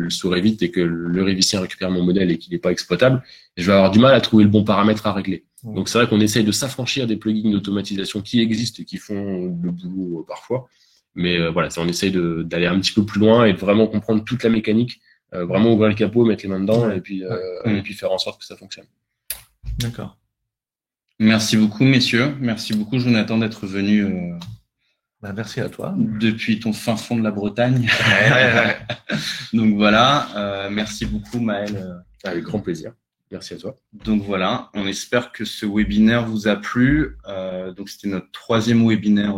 sous Revit et que le Revitien récupère mon modèle et qu'il n'est pas exploitable, je vais avoir du mal à trouver le bon paramètre à régler. Donc, c'est vrai qu'on essaye de s'affranchir des plugins d'automatisation qui existent et qui font le boulot parfois. Mais on essaye d'aller un petit peu plus loin et de vraiment comprendre toute la mécanique, vraiment ouvrir le capot, mettre les mains dedans et puis faire en sorte que ça fonctionne. D'accord. Merci beaucoup, messieurs. Merci beaucoup, Jonathan, d'être venu. Merci à toi. Depuis ton fin fond de la Bretagne. Donc voilà. Merci beaucoup, Maël. Avec grand plaisir. Merci à toi. Donc voilà. On espère que ce webinaire vous a plu. Donc c'était notre 3e webinaire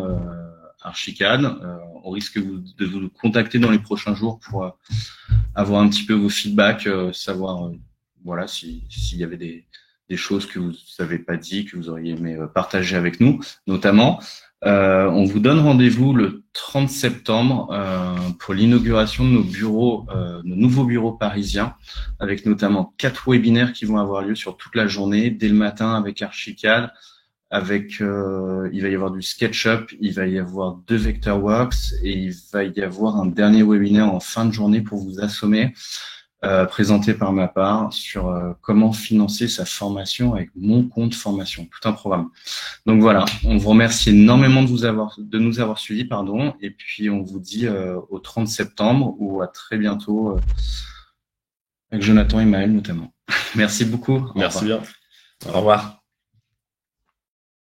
Archicad. On risque de vous contacter dans les prochains jours pour avoir un petit peu vos feedbacks, savoir s'il y avait des des choses que vous n'avez pas dit, que vous auriez aimé partager avec nous, notamment. On vous donne rendez-vous le 30 septembre pour l'inauguration de nos bureaux, nos nouveaux bureaux parisiens, avec notamment 4 webinaires qui vont avoir lieu sur toute la journée, dès le matin avec Archicad, avec il va y avoir du SketchUp, il va y avoir 2 Vectorworks et il va y avoir un dernier webinaire en fin de journée pour vous assommer, présenté par ma part sur comment financer sa formation avec mon compte formation, tout un programme. Donc voilà, on vous remercie énormément de nous avoir suivis, et puis on vous dit au 30 septembre ou à très bientôt avec Jonathan et Maël notamment. Merci beaucoup. Merci bien. Au revoir.